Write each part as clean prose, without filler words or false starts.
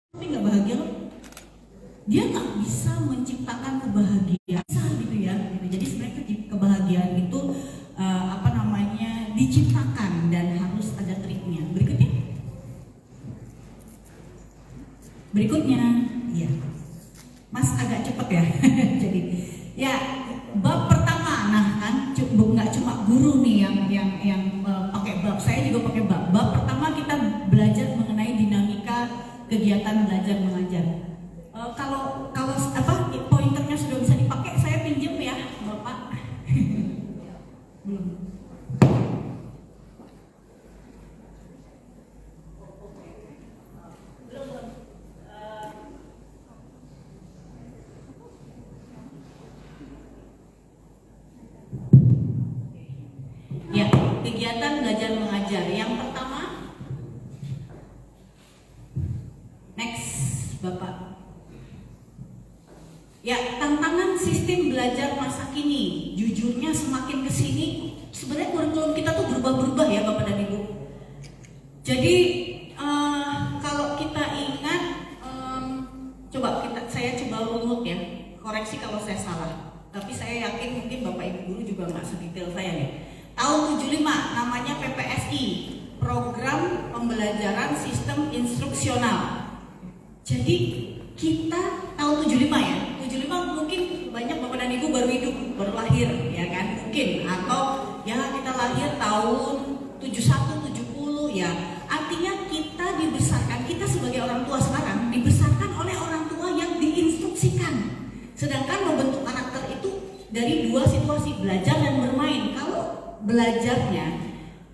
tapi nggak bahagia loh. Dia nggak bisa menciptakan kebahagiaan gitu ya. Jadi sebenarnya kebahagiaan itu diciptakan dan harus ada triknya. Berikutnya, ya, Mas agak cepet ya. Jadi, ya bab pertama, nah kan nggak cuma guru nih yang pakai bab, saya juga pakai bab. Bab pertama kita belajar mengenai dinamika kegiatan belajar mengajar. Kalau pointernya sudah bisa dipakai, saya pinjem ya, Bapak. Belum. Ya, kegiatan belajar mengajar. Yang pertama, next, Bapak. Ya, tantangan sistem belajar masa kini. Jujurnya semakin kesini, sebenarnya kurikulum kita tuh berubah-berubah ya, Bapak dan Ibu. Jadi kalau kita ingat, saya coba runut ya, koreksi kalau saya salah. Tapi saya yakin mungkin Bapak Ibu guru juga nggak sedetail saya nih. Tahun 75 namanya PPSI, Program Pembelajaran Sistem Instruksional. Jadi kita tahun 75 ya, 75 mungkin banyak Bapak dan Ibu baru hidup, baru lahir ya kan, mungkin, atau ya kita lahir tahun 71, 70 ya. Artinya kita dibesarkan, kita sebagai orang tua sekarang dibesarkan oleh orang tua yang diinstruksikan. Sedangkan membentuk karakter itu dari dua situasi, belajar dan bermain. Kalau belajarnya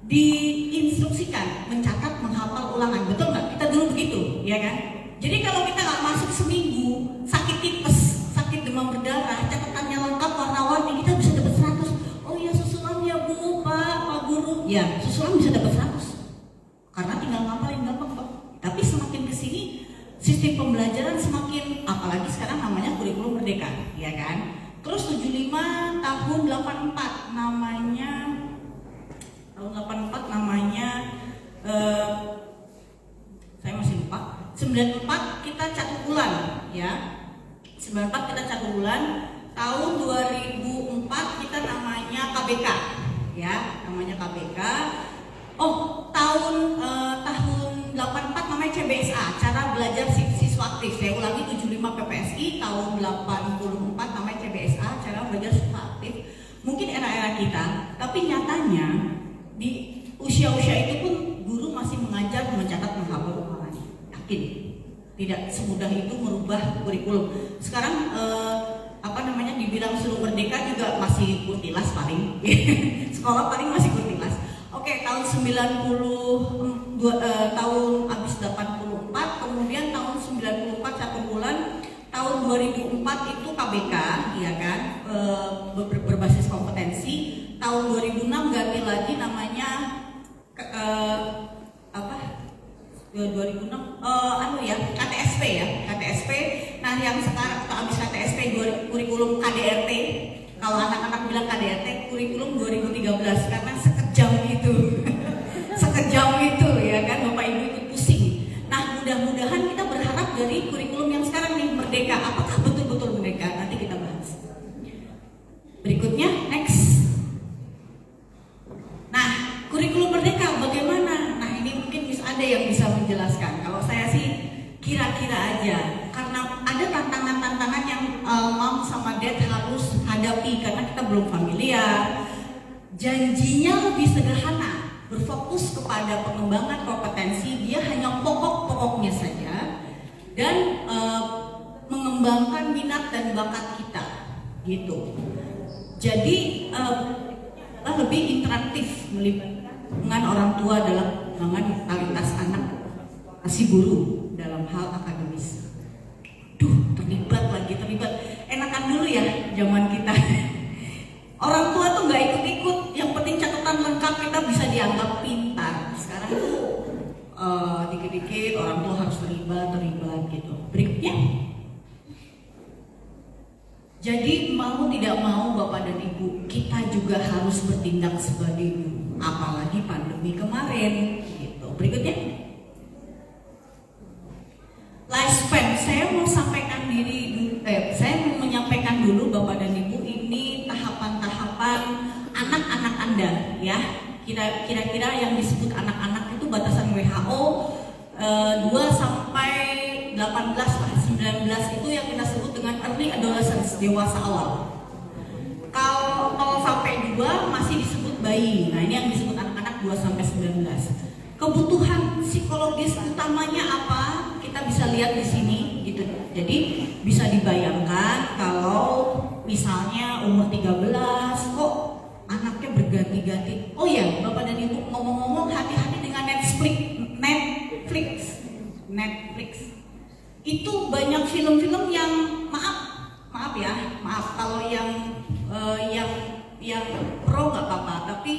diinstruksikan, mencatat, menghafal ulangan, betul nggak? Kita dulu begitu, ya kan? Jadi kalau kita nggak masuk seminggu, sakit tipes, sakit demam berdarah, catatannya lengkap, warna-warni, kita bisa dapat 100. Oh ya susulan ya Bu, Pak Guru, ya susulan bisa dapat 100. Karena tinggal ngapalin gampang Pak. Tapi semakin kesini, sistem pembelajaran semakin, apalagi sekarang namanya kurikulum merdeka, ya kan? Terus 75 tahun 84 namanya saya masih lupa. 94 kita catur bulan ya. 94 kita catur bulan. Tahun 2004 kita namanya KBK ya, namanya KBK. Oh, tahun 84 namanya CBSA, cara belajar siswa aktif. Saya ulangi, 75 PPSI, tahun 84 namanya CBSA, cara belajar siswa aktif. Mungkin era-era kita, tapi nyatanya di usia-usia itu pun guru masih mengajar, mencatat, menghafal ulangan. Yakin tidak semudah itu merubah kurikulum. Sekarang dibilang suruh merdeka juga masih kurtilas paling. Sekolah paling masih kurtilas. Oke, tahun 90 tahun habis 84, kemudian tahun 94 1 bulan, tahun 2004 itu KBK, ya kan, berbasis kompetensi. Tahun 2006 ganti lagi namanya 2006 KTSP ya, KTSP. Nah, yang sekarang habis KTSP kurikulum KDRT. Kalau anak-anak bilang KDRT, kurikulum 2013 karena sekejam itu. Sekejam itu ya kan, Bapak Ibu ikut pusing. Nah, mudah-mudahan kita berharap dari kurikulum yang sekarang nih merdeka, apakah betul-betul merdeka? Nanti kita bahas. Berikutnya, next. Nah, kurikulum merdeka bagaimana? Nah, ini mungkin ada yang bisa menjelaskan. Kalau saya sih kira-kira aja, karena ada tantangan-tantangan yang mom sama dad harus hadapi karena kita belum familiar. Janjinya lebih sederhana, berfokus kepada pengembangan kompetensi, dia hanya pokok-pokoknya saja, dan mengembangkan minat dan bakat kita, gitu. Jadi lebih interaktif, melibatkan orang tua dalam pengembangan kualitas anak, si guru dalam hal akademis. Terlibat. Enakan dulu ya zaman kita. Orang tua tuh nggak ikut-ikut, yang penting catatan lengkap, kita bisa dianggap pintar. Sekarang tuh dikit-dikit orang tua harus terlibat gitu. Berikutnya, jadi mau tidak mau Bapak dan Ibu, kita juga harus bertindak sebagai guru, apalagi pandemi kemarin gitu. Berikutnya, life saya mau menyampaikan dulu Bapak dan Ibu, ini tahapan-tahapan anak-anak Anda ya. Kira-kira yang disebut anak-anak itu batasan WHO 2 sampai 18 lah, 19 itu yang kita sebut dengan early adolescence, dewasa awal. Kalau sampai 2 masih disebut bayi. Nah, ini yang disebut anak-anak 2 sampai 19. Kebutuhan psikologis utamanya apa? Kita bisa lihat di sini gitu. Jadi bisa dibayangkan kalau misalnya umur 13 kok anaknya berganti-ganti. Oh ya, Bapak dan Ibu, ngomong-ngomong, hati-hati dengan Netflix. Itu banyak film-film yang maaf kalau yang pro nggak apa-apa, tapi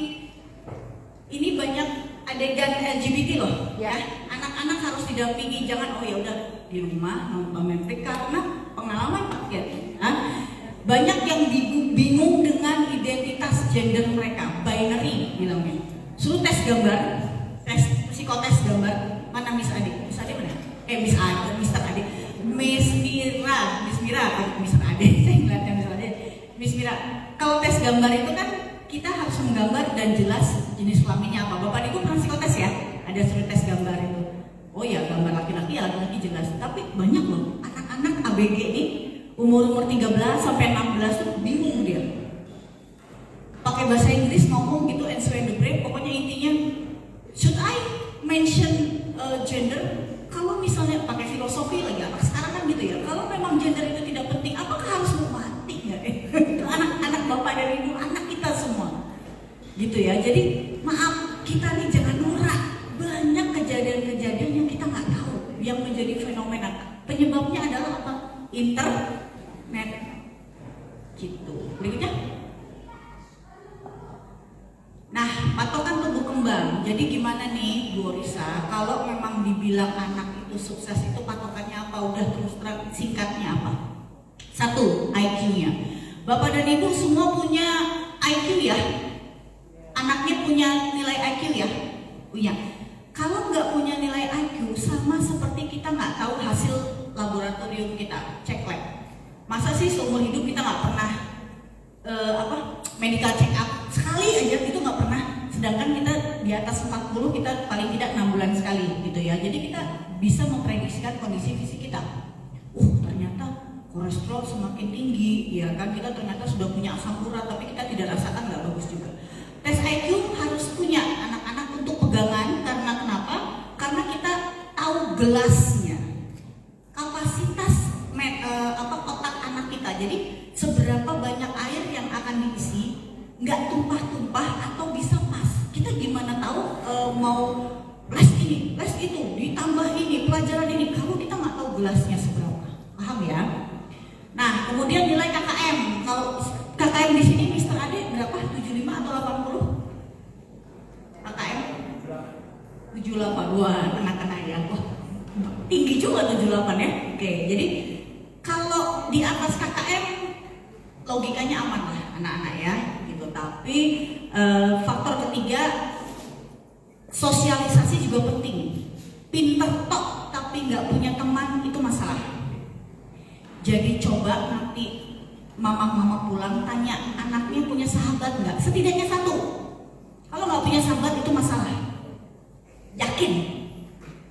ini banyak adegan LGBT loh ya. Anak-anak harus didampingi, jangan oh ya udah di rumah nonton Netflix, karena pengalaman paket banyak yang bingung dengan identitas gender mereka, binary bilangnya. Suruh tes gambar, psikotes gambar. Mana Miss Ade mana? Miss Ade, Mister Ade, Miss Ade, saya ngeliatnya Miss Ade, Miss Mira. Kalau tes gambar itu kan kita harus menggambar dan jelas jenis kelaminnya apa. Bapak Ibu pernah psikotes ya? Ada suruh tes gambar itu. Oh ya, gambar laki-laki jelas. Tapi banyak loh anak-anak ABG ini umur 13 sampai 16 tuh bingung dia. Pakai bahasa Inggris ngomong gitu and sway the brain. Pokoknya intinya, should I mention gender? Kalau misalnya pakai filosofi lagi, apa sekarang kan gitu ya. Kalau memang gender itu tidak penting, apakah harus mati ya? Itu anak-anak Bapak dan Ibu, anak kita semua. Gitu ya. Jadi maaf, kita nih jangan norak. Banyak kejadian-kejadian yang kita nggak tahu yang menjadi fenomena. Penyebabnya adalah apa? Internet. Gitu. Berikutnya. Nah, patokan tumbuh kembang. Jadi gimana nih Bu Risa? Kalau memang dibilang anak itu sukses, itu patokannya apa? Udah terus terang singkatnya apa? 1, IQ-nya. Bapak dan Ibu semua punya IQ ya? Anaknya punya nilai IQ ya? Punya. Kalau nggak punya nilai IQ, sama seperti kita nggak tahu hasil laboratorium kita, cek lab. Masa sih seumur hidup kita nggak pernah medical check up sekali aja, itu nggak pernah. Sedangkan kita di atas 40, kita paling tidak 6 bulan sekali gitu ya. Jadi kita bisa memprediksikan kondisi fisik kita. Ternyata kolesterol semakin tinggi, ya kan? Kita ternyata sudah punya asam urat, tapi kita tidak rasakan, nggak bagus juga. Tes IQ harus punya anak-anak untuk pegangan, karena kenapa? Karena kita tahu gelasnya, kapasitas otak anak kita. Jadi seberapa banyak air yang akan diisi, nggak tumpah-tumpah atau bisa pas. Kita gimana tahu mau les ini, les itu, ditambah ini, pelajaran ini, kalau kita nggak tahu gelasnya seberapa. Paham ya? Nah, kemudian nilai KKM. Kalau KKM di sini Mister Ade berapa? 75 atau 80? KKM 78. Wah, kena-kena ya. Wah, tinggi juga 78 ya. Oke, jadi kalau di atas KKM logikanya aman lah anak-anak ya gitu. Tapi faktor ketiga, sosialisasi juga penting. Pinter tok tapi nggak punya teman, itu masalah. Jadi coba nanti mama-mama pulang tanya anaknya punya sahabat nggak, setidaknya 1. Kalau nggak punya sahabat itu masalah, yakin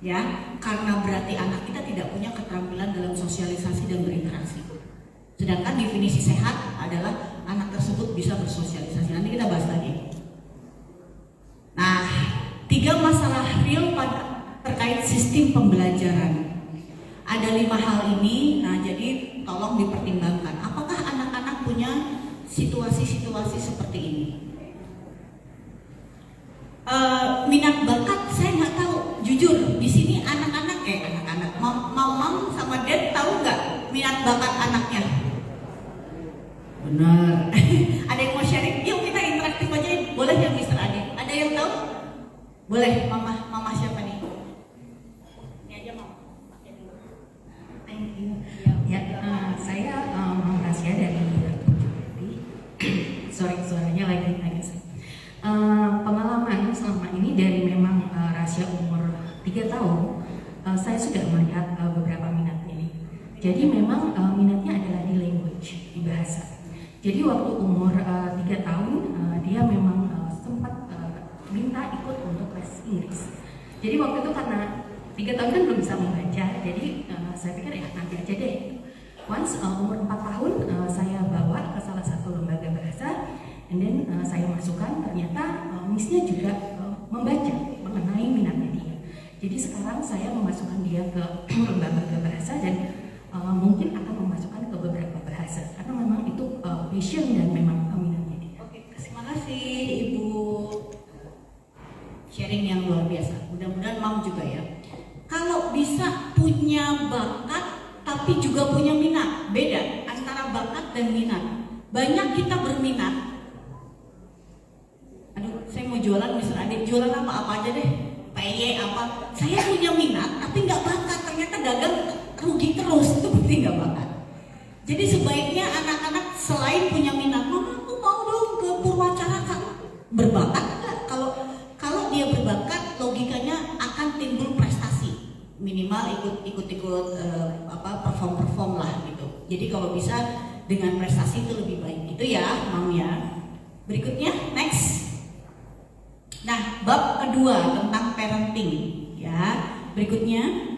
ya, karena berarti anak kita tidak punya keterampilan dalam sosialisasi dan berinteraksi. Sedangkan definisi sehat adalah anak tersebut bisa bersosialisasi. Nanti kita bahas lagi. Nah, 3 masalah real terkait sistem pembelajaran. Ada 5 hal ini. Nah, jadi tolong dipertimbangkan. Apakah anak-anak punya situasi-situasi seperti ini? Minat bakat saya nggak tahu. Jujur, di sini anak-anak, mam sama dad tahu nggak minat bakat anaknya? Benar. Ada yang mau sharing? Yuk kita interaktif aja. Boleh ya Mister Ade? Ada yang tahu? Boleh. Mama siapa nih? Ini aja Mama. Thank you. Saya Mama Rasya dari sorry suaranya lagi agak pengalaman selama ini dari memang Rasya umur 3 tahun, saya sudah melihat beberapa minat ini. Jadi memang minatnya adalah di language, di bahasa. Jadi waktu umur 3 tahun dia memang sempat minta ikut untuk les Inggris. Jadi waktu itu karena 3 tahun kan belum bisa membaca, jadi saya pikir ya nanti aja deh. Once umur 4 tahun saya bawa ke salah satu lembaga bahasa, and then saya masukkan, ternyata missnya juga membaca mengenai minatnya dia. Jadi sekarang saya memasukkan dia ke lembaga bahasa dan mungkin akan memasukkan ke beberapa bahasa karena memang itu passion dan memang minatnya dia. Oke, terima kasih Ibu, sharing yang luar biasa. Mudah-mudahan Mam juga ya. Kalau bisa punya bakat tapi juga punya minat, beda antara bakat dan minat. Banyak kita berminat. Aduh, saya mau jualan, Mister Adik, jualan apa aja deh, PY apa. Saya punya minat tapi nggak bakat, ternyata dagang rugi terus, itu berarti nggak bakat. Jadi sebaiknya anak-anak selain punya minat, Mama aku mau dong ke Purwacaraka, berbakat nggak? Kalau dia berbakat, logikanya akan timbul prestasi, minimal ikut perform lah gitu. Jadi kalau bisa dengan prestasi itu lebih baik, gitu ya, Mam ya. Berikutnya, next. Nah, bab kedua tentang parenting, ya. Berikutnya.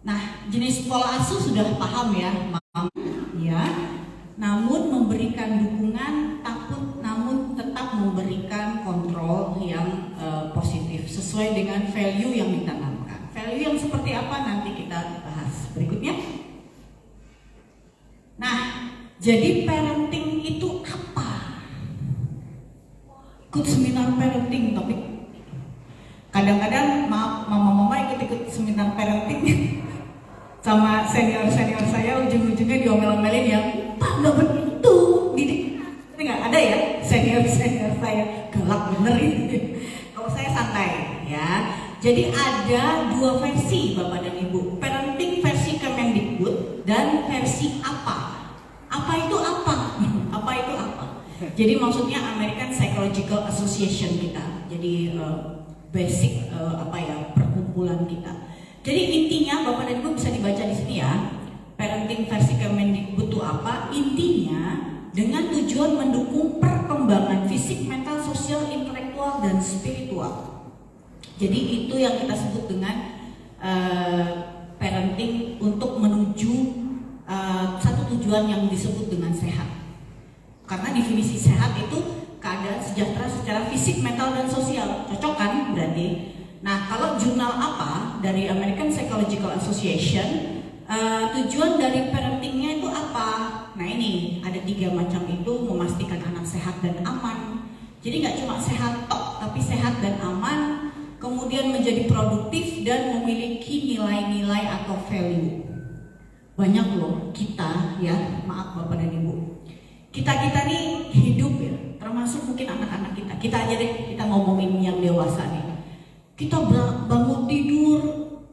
Nah, jenis pola asuh sudah paham ya, Mam, ya. Namun memberikan dukungan, namun tetap memberikan kontrol yang positif sesuai dengan value yang ditanamkan. Value yang seperti apa nanti kita bahas berikutnya. Nah, jadi parenting itu apa? Ikut seminar parenting, tapi kadang-kadang mama-mama ikut seminar parenting sama senior saya, ujung-ujungnya diomel-omelin ya, Pak nggak begitu, didik nggak ada ya senior saya, galak bener ini. Kalau saya santai ya. Jadi ada 2 versi Bapak dan Ibu, parenting versi Kemendikbud dan versi apa? Apa itu apa? Apa itu apa? Jadi maksudnya American Psychological Association kita. Jadi basic perkumpulan kita. Jadi intinya Bapak dan Ibu bisa dibaca di sini ya. Parenting versi Kemendikbud itu apa? Intinya dengan tujuan mendukung perkembangan fisik, mental, sosial, intelektual dan spiritual. Jadi itu yang kita sebut dengan parenting untuk menuju satu tujuan yang disebut dengan sehat. Karena definisi sehat itu keadaan sejahtera secara fisik, mental dan sosial. Cocok kan berarti? Nah, kalau jurnal apa dari American Psychological Association, tujuan dari parentingnya itu apa? Nah ini ada 3 macam itu, memastikan anak sehat dan aman. Jadi nggak cuma sehat tok, tapi sehat dan aman, kemudian menjadi produktif dan memiliki nilai-nilai atau value. Banyak loh kita ya, maaf Bapak dan Ibu, kita nih hidup ya, termasuk mungkin anak-anak kita aja deh, kita ngomongin yang dewasa nih. Kita bangun tidur,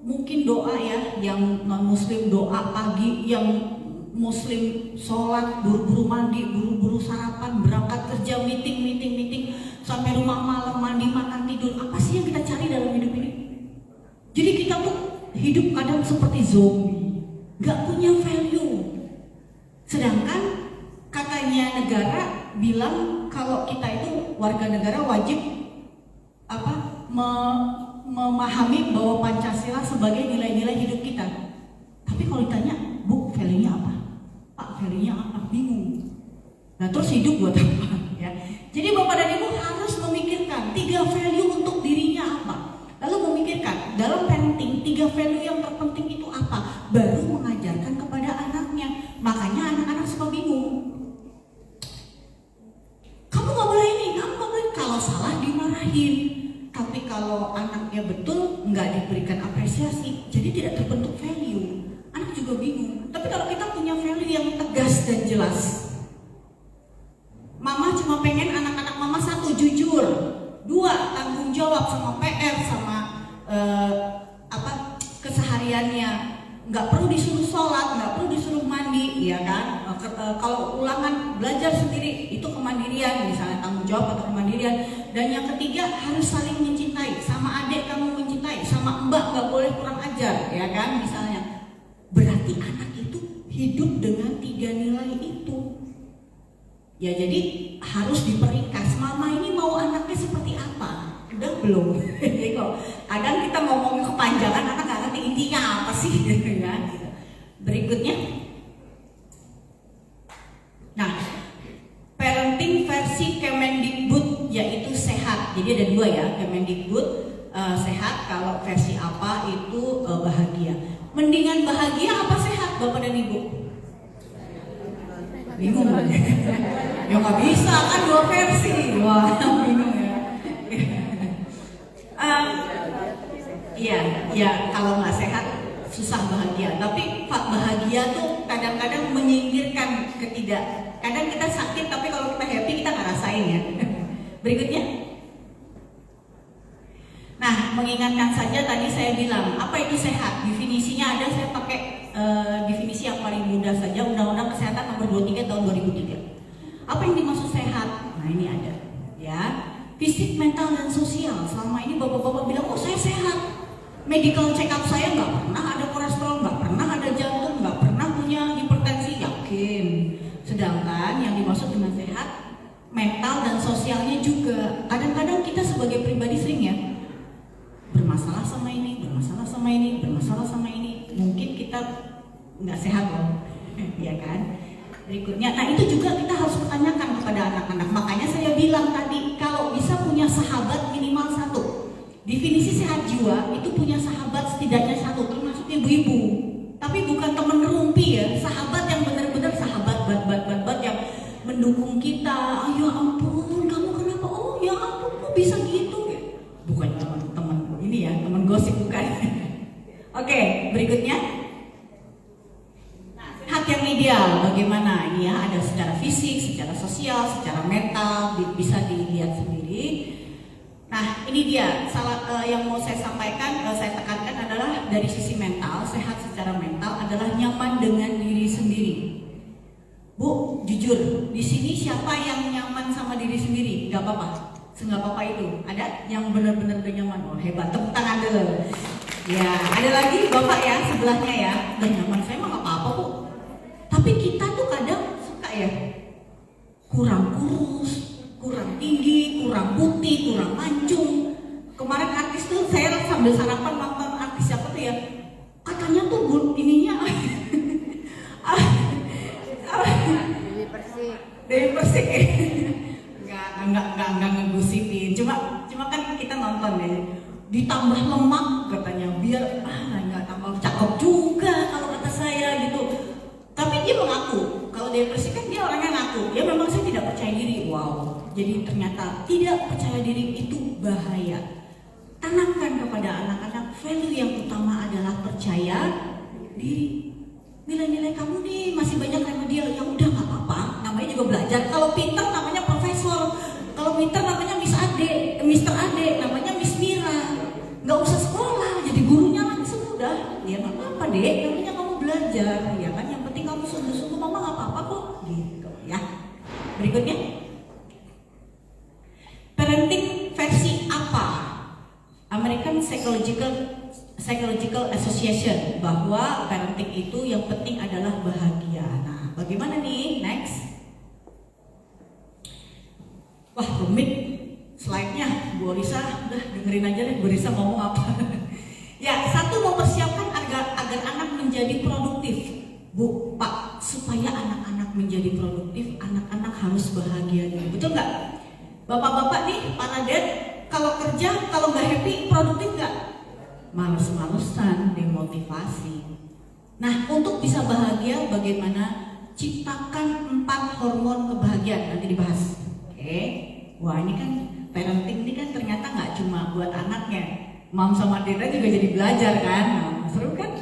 mungkin doa ya, yang non-muslim doa pagi, yang muslim sholat, buru-buru mandi, buru-buru sarapan, berangkat kerja, meeting, sampai rumah malam, mandi, makan, tidur. Apa sih yang kita cari dalam hidup ini? Jadi kita tuh hidup kadang seperti zombie, gak punya value. Sedangkan katanya negara bilang kalau kita itu warga negara wajib memahami bahwa Pancasila sebagai nilai-nilai hidup kita. Tapi kalau ditanya, Bu, value-nya apa? Pak, value-nya apa? Bingung. Nah, terus hidup buat apa? Ya. Jadi Bapak dan Ibu harus memikirkan 3 value untuk dirinya apa. Lalu memikirkan dalam parenting 3 value yang terpenting itu apa. Baru mengajarkan kepada anaknya. Makanya anak-anak suka bingung. Kamu nggak boleh ini, kamu nggak boleh. Kalau salah dimarahin. Tapi kalau anaknya betul nggak diberikan apresiasi, jadi tidak terbentuk value. Anak juga bingung. Tapi kalau kita punya value yang tegas dan jelas, Mama cuma pengen anak-anak Mama 1 jujur, 2 tanggung jawab sama PR sama kesehariannya. Nggak perlu disuruh sholat, nggak perlu disuruh mandi, ya kan? Kalau ulangan belajar sendiri itu kemandirian, misalnya tanggung jawab atau kemandirian. Dan yang ketiga harus saling mencintai, sama adik kamu mencintai, sama Mbak nggak boleh kurang ajar, ya kan misalnya. Berarti anak itu hidup dengan 3 nilai itu. Ya jadi harus diperingkas. Mama ini mau anaknya seperti apa? Udah belum? Jadi kok kadang kita ngomongin kepanjangan, anak nggak ngerti intinya apa sih, ya. Berikutnya, nah, parenting versi Kemendikbud yaitu sehat. Jadi ada 2 ya, Kemendikbud sehat. Kalau versi apa itu bahagia. Mendingan bahagia apa sehat, Bapak dan Ibu? Bingung. Ya nggak bisa kan 2 versi. Wah, bingung ya. Iya, kalau nggak sehat susah bahagia. Tapi bahagia tuh kadang-kadang menyingkirkan ketidak. Kadang kita sakit, tapi kalau kita happy kita nggak rasain ya. Berikutnya. Nah, mengingatkan saja tadi saya bilang apa itu sehat. Definisinya ada, saya pakai definisi yang paling mudah saja, Undang-Undang Kesehatan Nomor 23 Tahun 2003. Apa yang dimaksud sehat? Nah ini ada, ya. Fisik, mental, dan sosial. Selama ini bapak-bapak bilang, oh saya sehat. Medical check up saya nggak pernah ada kolesterol, nggak pernah ada jantung, nggak pernah punya hipertensi, yakin. Sedangkan yang dimaksud dengan sehat, mental dan sosialnya juga. Kadang-kadang kita sebagai pribadi sering ya, bermasalah sama ini, bermasalah sama ini, bermasalah sama ini. Mungkin kita nggak sehat loh, ya kan? Berikutnya, nah itu juga kita harus pertanyakan kepada anak-anak. Makanya saya bilang tadi, kalau bisa punya sahabat minimal 1. Definisi sehat jiwa itu punya sahabat setidaknya 1, termasuk ibu-ibu. Tapi bukan temen rumpi ya, sahabat yang benar-benar sahabat bat yang mendukung kita. Ya ampun, kamu kenapa? Oh ya ampun, kok bisa gitu ya? Bukan teman-teman ini ya, teman gosip bukan. Oke, berikutnya. Hak yang ideal bagaimana? Ini ya, ada secara fisik, secara sosial, secara mental, bisa dilihat sendiri. Nah, ini dia yang mau saya sampaikan, saya tekankan adalah dari sisi mental, sehat secara mental adalah nyaman dengan diri sendiri. Bu, jujur, di sini siapa yang nyaman sama diri sendiri? Gak apa-apa, nggak apa-apa itu. Ada yang benar-benar udah nyaman? Oh hebat, tepuk tangan dulu. Ya, ada lagi bapak ya sebelahnya ya, udah nyaman. Saya mah nggak apa-apa bu. Tapi kita tuh kadang suka ya, kurang kurus, kurang tinggi, kurang putih, kurang mancung. Kemarin artis tuh saya sambil sarapan nonton artis siapa tuh ya, katanya tuh ininya Dewi Persik nggak ngegusipin, cuma kan kita nonton ya, ditambah lemak katanya biar nggak tambah cakep juga kalau kata saya gitu. Tapi dia mengaku, kalau Dewi Persik kan dia orangnya ngaku, ya memang saya tidak percaya diri. Wow, jadi ternyata tidak percaya diri itu bahaya. Tanamkan kepada anak-anak value yang utama adalah percaya diri. Nilai-nilai kamu nih masih banyak remedial, ya udah nggak apa-apa, namanya juga belajar. Kalau pintar namanya profesor, kalau pintar namanya Miss Ade, Mr. Ade, namanya Miss Mira. Nggak usah sekolah, jadi gurunya langsung udah. Ya nggak apa-apa deh, namanya kamu belajar, ya kan. Yang penting kamu sungguh-sungguh, mama nggak apa-apa kok, gitu ya. Berikutnya, parenting versi apa? American Psychological Association, bahwa parenting itu yang penting adalah bahagia. Nah, bagaimana nih? Next. Wah, rumit slide-nya. Bu Risa, udah dengerin aja deh Bu Risa ngomong apa. Ya, 1, mempersiapkan agar anak menjadi produktif. Bu, Pak, supaya anak-anak menjadi produktif, anak-anak harus bahagia. Betul nggak? Bapak-bapak nih, para dad, kalau kerja, kalau nggak happy, produktif nggak? Males-malesan, demotivasi. Nah, untuk bisa bahagia, bagaimana? Ciptakan 4 hormon kebahagiaan, nanti dibahas. Oke, wah ini kan parenting ini kan ternyata nggak cuma buat anaknya, mam sama Deda juga jadi belajar kan, nah, seru kan?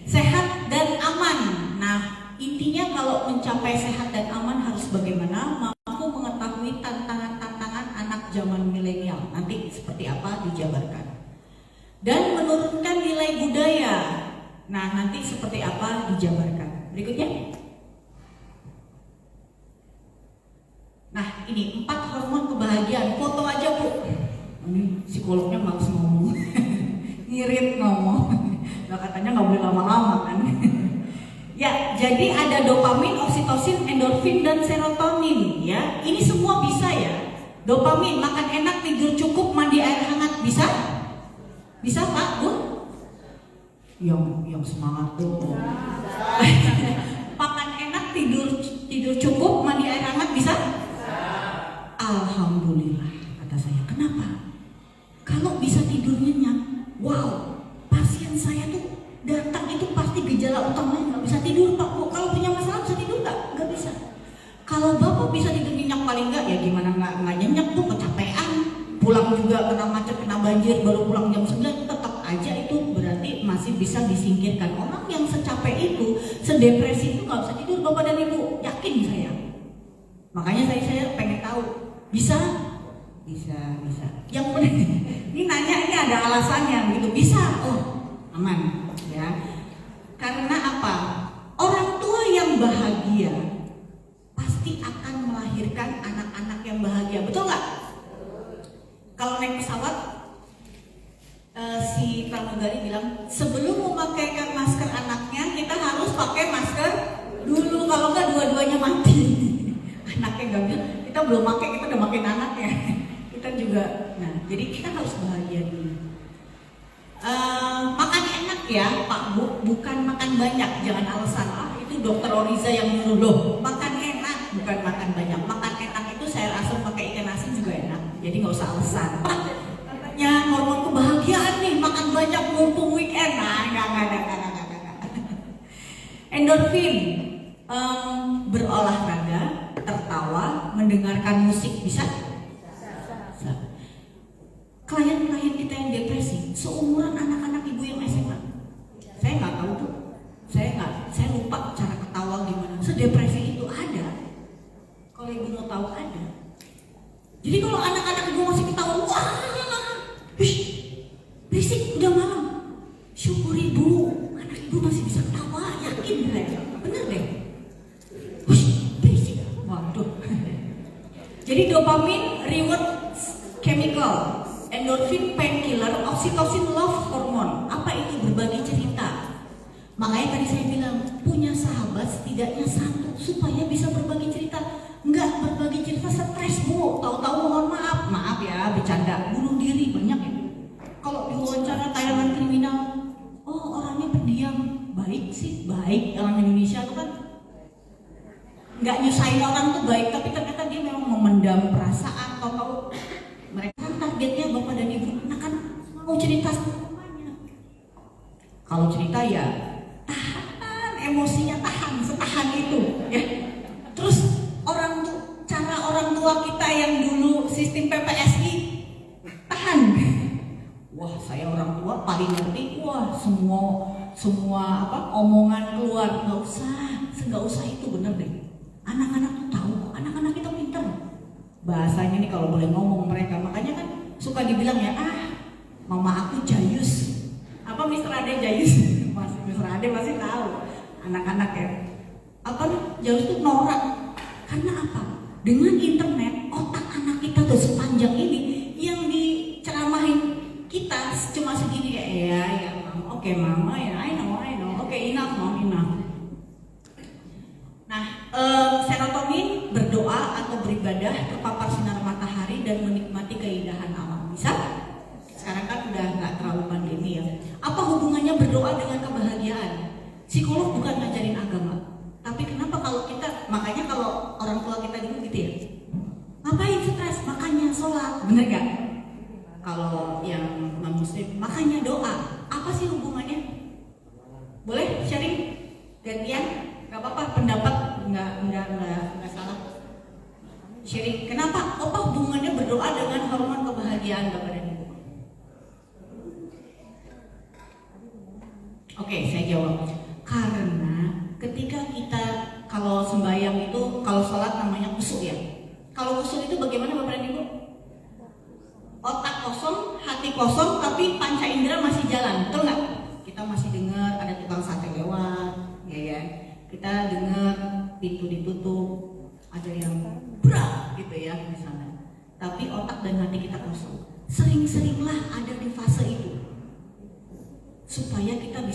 Sehat dan aman. Nah, intinya kalau mencapai sehat dan aman harus bagaimana? Mampu mengetahui tantangan-tantangan anak zaman milenial. Nanti seperti apa dijabarkan. Dan menurunkan nilai budaya. Nah, nanti seperti apa dijabarkan. Berikutnya. Nah, ini 4 hormon kebahagiaan. Foto aja, Bu. Ini psikolognya malas ngomong. ngirit ngomong. Nah, katanya nggak boleh lama-lama kan. Ya, jadi ada dopamin, oksitosin, endorfin, dan serotonin ya. Ini semua bisa ya. Dopamin, makan enak, tidur cukup, mandi air hangat, bisa? Bisa Pak, Bu? Yang semangat tuh. Makan enak, tidur cukup, mandi air hangat, bisa? Alhamdulillah, kata saya. Kenapa? Kalau bisa tidur nyenyak, wow, pasien saya tuh datang itu pasti gejala utamanya nggak bisa tidur Pak. Bu, kalau punya masalah bisa tidur nggak? Nggak bisa. Kalau Bapak bisa tidur nyenyak paling nggak, ya gimana nggak nyenyak tuh, kecapean, pulang juga kena macet, kena banjir, baru pulang jam 9, tetap aja itu berarti masih bisa disingkirkan. Orang yang secapek itu, sedepresi itu nggak bisa tidur Bapak dan Ibu, yakin saya. Makanya saya pengen tahu, bisa. Yang benar, ini nanya ini ada alasannya gitu. Bisa, oh aman ya. Karena apa? Orang tua yang bahagia pasti akan melahirkan anak-anak yang bahagia, betul nggak? Kalau naik pesawat, si pramugari bilang sebelum memakaikan masker anaknya kita harus pakai masker dulu, kalau nggak dua-duanya mati. Anaknya nggak bilang, kita belum pakai, kita udah makin anaknya. Kita juga, nah jadi kita harus bahagia dulu. Makan enak ya Pak Bu, bukan makan banyak, jangan alasan itu dokter Oriza yang nyuruh loh. Makan enak bukan makan banyak, makan enak itu sayur asam pakai ikan asin juga enak, jadi nggak usah alasan. Pak, katanya hormon kebahagiaan nih, makan banyak mumpung weekend, nah nggak. Endorfin, berolahraga, tertawa, mendengarkan musik bisa. Klien-klien kita yang depresi seumuran anak-anak ibu yang SMA, saya nggak tahu tuh, saya lupa cara ketawa gimana. Sedepresi itu ada, kalau ibu mau tahu ada. Jadi kalau anak-anak ibu masih ketawa, wah, berisik udah malam, syukur ibu, anak ibu masih bisa ketawa, yakin saya, bener deh. Berisik, waduh. Jadi dopamin reward chemical, endorfin painkiller, oksitosin love hormone. Apa itu? Berbagi cerita. Makanya tadi saya bilang punya sahabat setidaknya satu supaya bisa berbagi cerita. Enggak berbagi cerita stres Bu, tahu-tahu mohon maaf ya, bercanda, bunuh diri banyak ya. Kalau diwawancara tayangan kriminal, oh orangnya pendiam, baik sih, baik. Orang Indonesia tuh kan nggak nyusahin orang tuh baik, tapi ternyata dia memang memendam perasaan. Tahu-tahu mereka kan targetnya Bapak dan Ibu, nah kan mau cerita semuanya. Kalau cerita ya tahan emosinya, tahan setahan itu ya. Terus cara orang tua kita yang dulu sistem PPSI, tahan. Wah, saya orang tua paling ngerti. Wah, semua omongan keluar nggak usah itu, bener deh. Anak-anak tuh tahu, anak-anak kita pinter. Bahasanya nih kalau boleh ngomong mereka, makanya kan suka dibilang ya, mama aku jayus. Apa Mr. Ade jayus? Mr. Ade masih tahu. Anak-anak ya. Apa nih? Jayus itu norak. Karena apa? Dengan internet, otak anak kita tuh sepanjang ini yang diceramahin kita cuma segini ya mama. Oke, mama ya, I know. Oke, enough mom, enough. Nah, serotonin berdoa atau beribadah, terpapar sinar matahari dan menikmati keindahan alam. Bisa? Sekarang kan udah nggak terlalu pandemi ya. Apa hubungannya berdoa dengan kebahagiaan? Psikolog bukan ngajarin agama, tapi kenapa kalau kita, makanya kalau orang tua kita dulu gitu ya, ngapain stres? Makanya sholat, bener gak? Kalau yang non muslim, makanya doa. Apa sih hubungannya? Boleh sharing? Gantian? Gak apa-apa, pendapat nggak salah. Sharing. Kenapa? Apa hubungannya berdoa dengan hormon kebahagiaan Bapak dan Ibu? Oke, saya jawab. Karena ketika kita kalau sembahyang itu, kalau sholat namanya khusyuk ya. Kalau khusyuk itu bagaimana Bapak dan Ibu? Otak kosong, hati kosong, tapi panca indera masih jalan, betul nggak? Kita masih dengar ada tukang sate lewat, ya. Kita dengar pintu ditutup, ada yang berat gitu ya misalnya. Tapi otak dan hati kita kosong. Sering-seringlah ada di fase itu.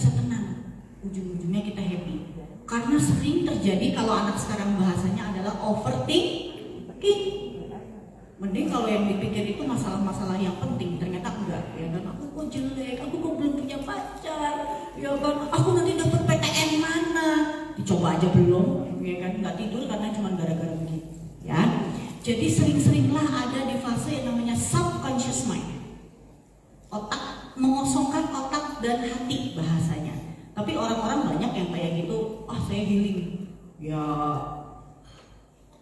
bisa tenang, ujung-ujungnya kita happy. Karena sering terjadi kalau anak sekarang bahasanya adalah overthinking. Mending kalau yang dipikir itu masalah-masalah yang penting, ternyata enggak. Ya kan, aku kok jelek, aku kok belum punya pacar, ya kan, aku nanti dapat PTN mana? Dicoba aja belum, ya kan, nggak tidur karena cuma gara-gara begitu. Ya, jadi sering-seringlah ada di fase yang namanya subconscious mind. Otak, mengosongkan otak dan hati bahasanya. Tapi orang-orang banyak yang kayak gitu, saya healing. Ya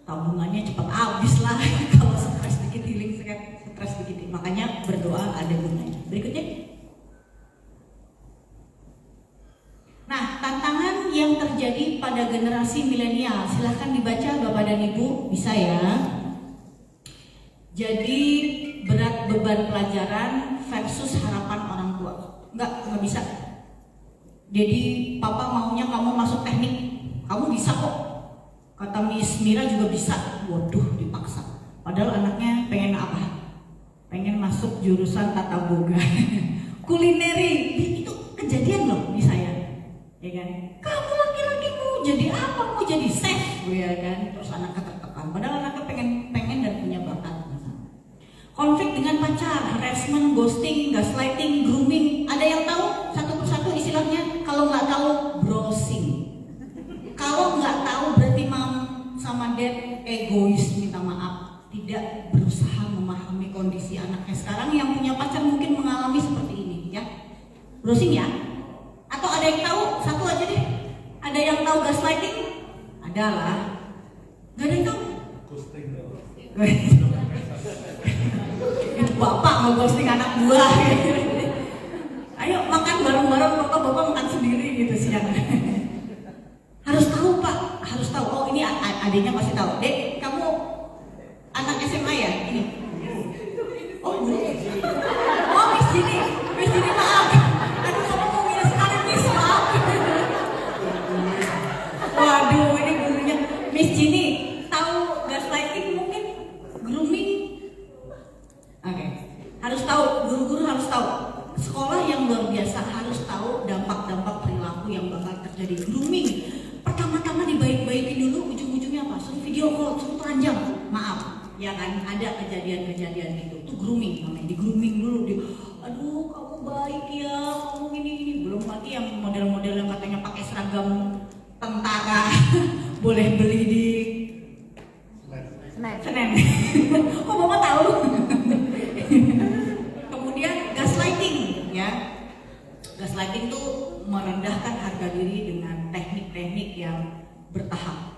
tabungannya cepat habis lah kalau stres dikit healing, stres dikit. Makanya berdoa ada gunanya. Berikutnya. Nah, tantangan yang terjadi pada generasi milenial, silahkan dibaca Bapak dan Ibu, bisa ya. Jadi berat beban pelajaran versus harapan orang tua. Nggak bisa. Jadi papa maunya kamu masuk teknik, kamu bisa kok. Kata Miss Mira juga bisa. Waduh, dipaksa. Padahal anaknya pengen apa? Pengen masuk jurusan tata boga, kulineri. Itu kejadian loh di saya, ya kan? Kamu laki-laki mau jadi apa? Mau jadi chef, ya kan? Terus anaknya tertekan. Padahal anaknya pengen dan punya bakat. Konflik dengan pacar, harassment, ghosting, gaslighting, grooming. Ada yang tahu satu persatu istilahnya? Kalau nggak tahu, browsing. Kalau nggak tahu berarti mam sama dad egois, minta maaf, tidak berusaha memahami kondisi anaknya. Sekarang yang punya pacar mungkin mengalami seperti ini, ya. Browsing ya? Atau ada yang tahu? Satu aja deh. Ada yang tahu gaslighting? Ada lah. Gak ada yang tahu? Ghosting. Itu bapak nge-ghosting anak buah. Ayo makan bareng-bareng, kok bapak makan sendiri gitu siang. Harus tahu Pak, harus tahu. Oh ini adiknya pasti tahu. Dek, kamu anak SMA ya? Ini. Oh belum. Oh Miss Jini maaf. Aduh kamu mau minus sekali Miss, maaf. Waduh ini gurunya Miss Jini tahu gaslighting mungkin, grooming. Oke. Harus tahu, guru-guru harus tahu. Sekolah yang luar biasa harus tahu dampak-dampak perilaku yang bakal terjadi. Grooming. Pertama-tama dibaik-baikin dulu, ujung-ujungnya apa? Suruh video call, suruh telanjang. Maaf, ya kan? Ada kejadian-kejadian gitu. Itu grooming namanya. Di grooming dulu. Aduh, kamu baik ya, kamu ini. Belum lagi yang model-model yang katanya pakai seragam tentara, boleh beli di Senen. Kok Bapak tahu? Kemudian gaslighting, ya. Gaslighting tuh merendahkan harga diri dengan teknik-teknik yang bertahap.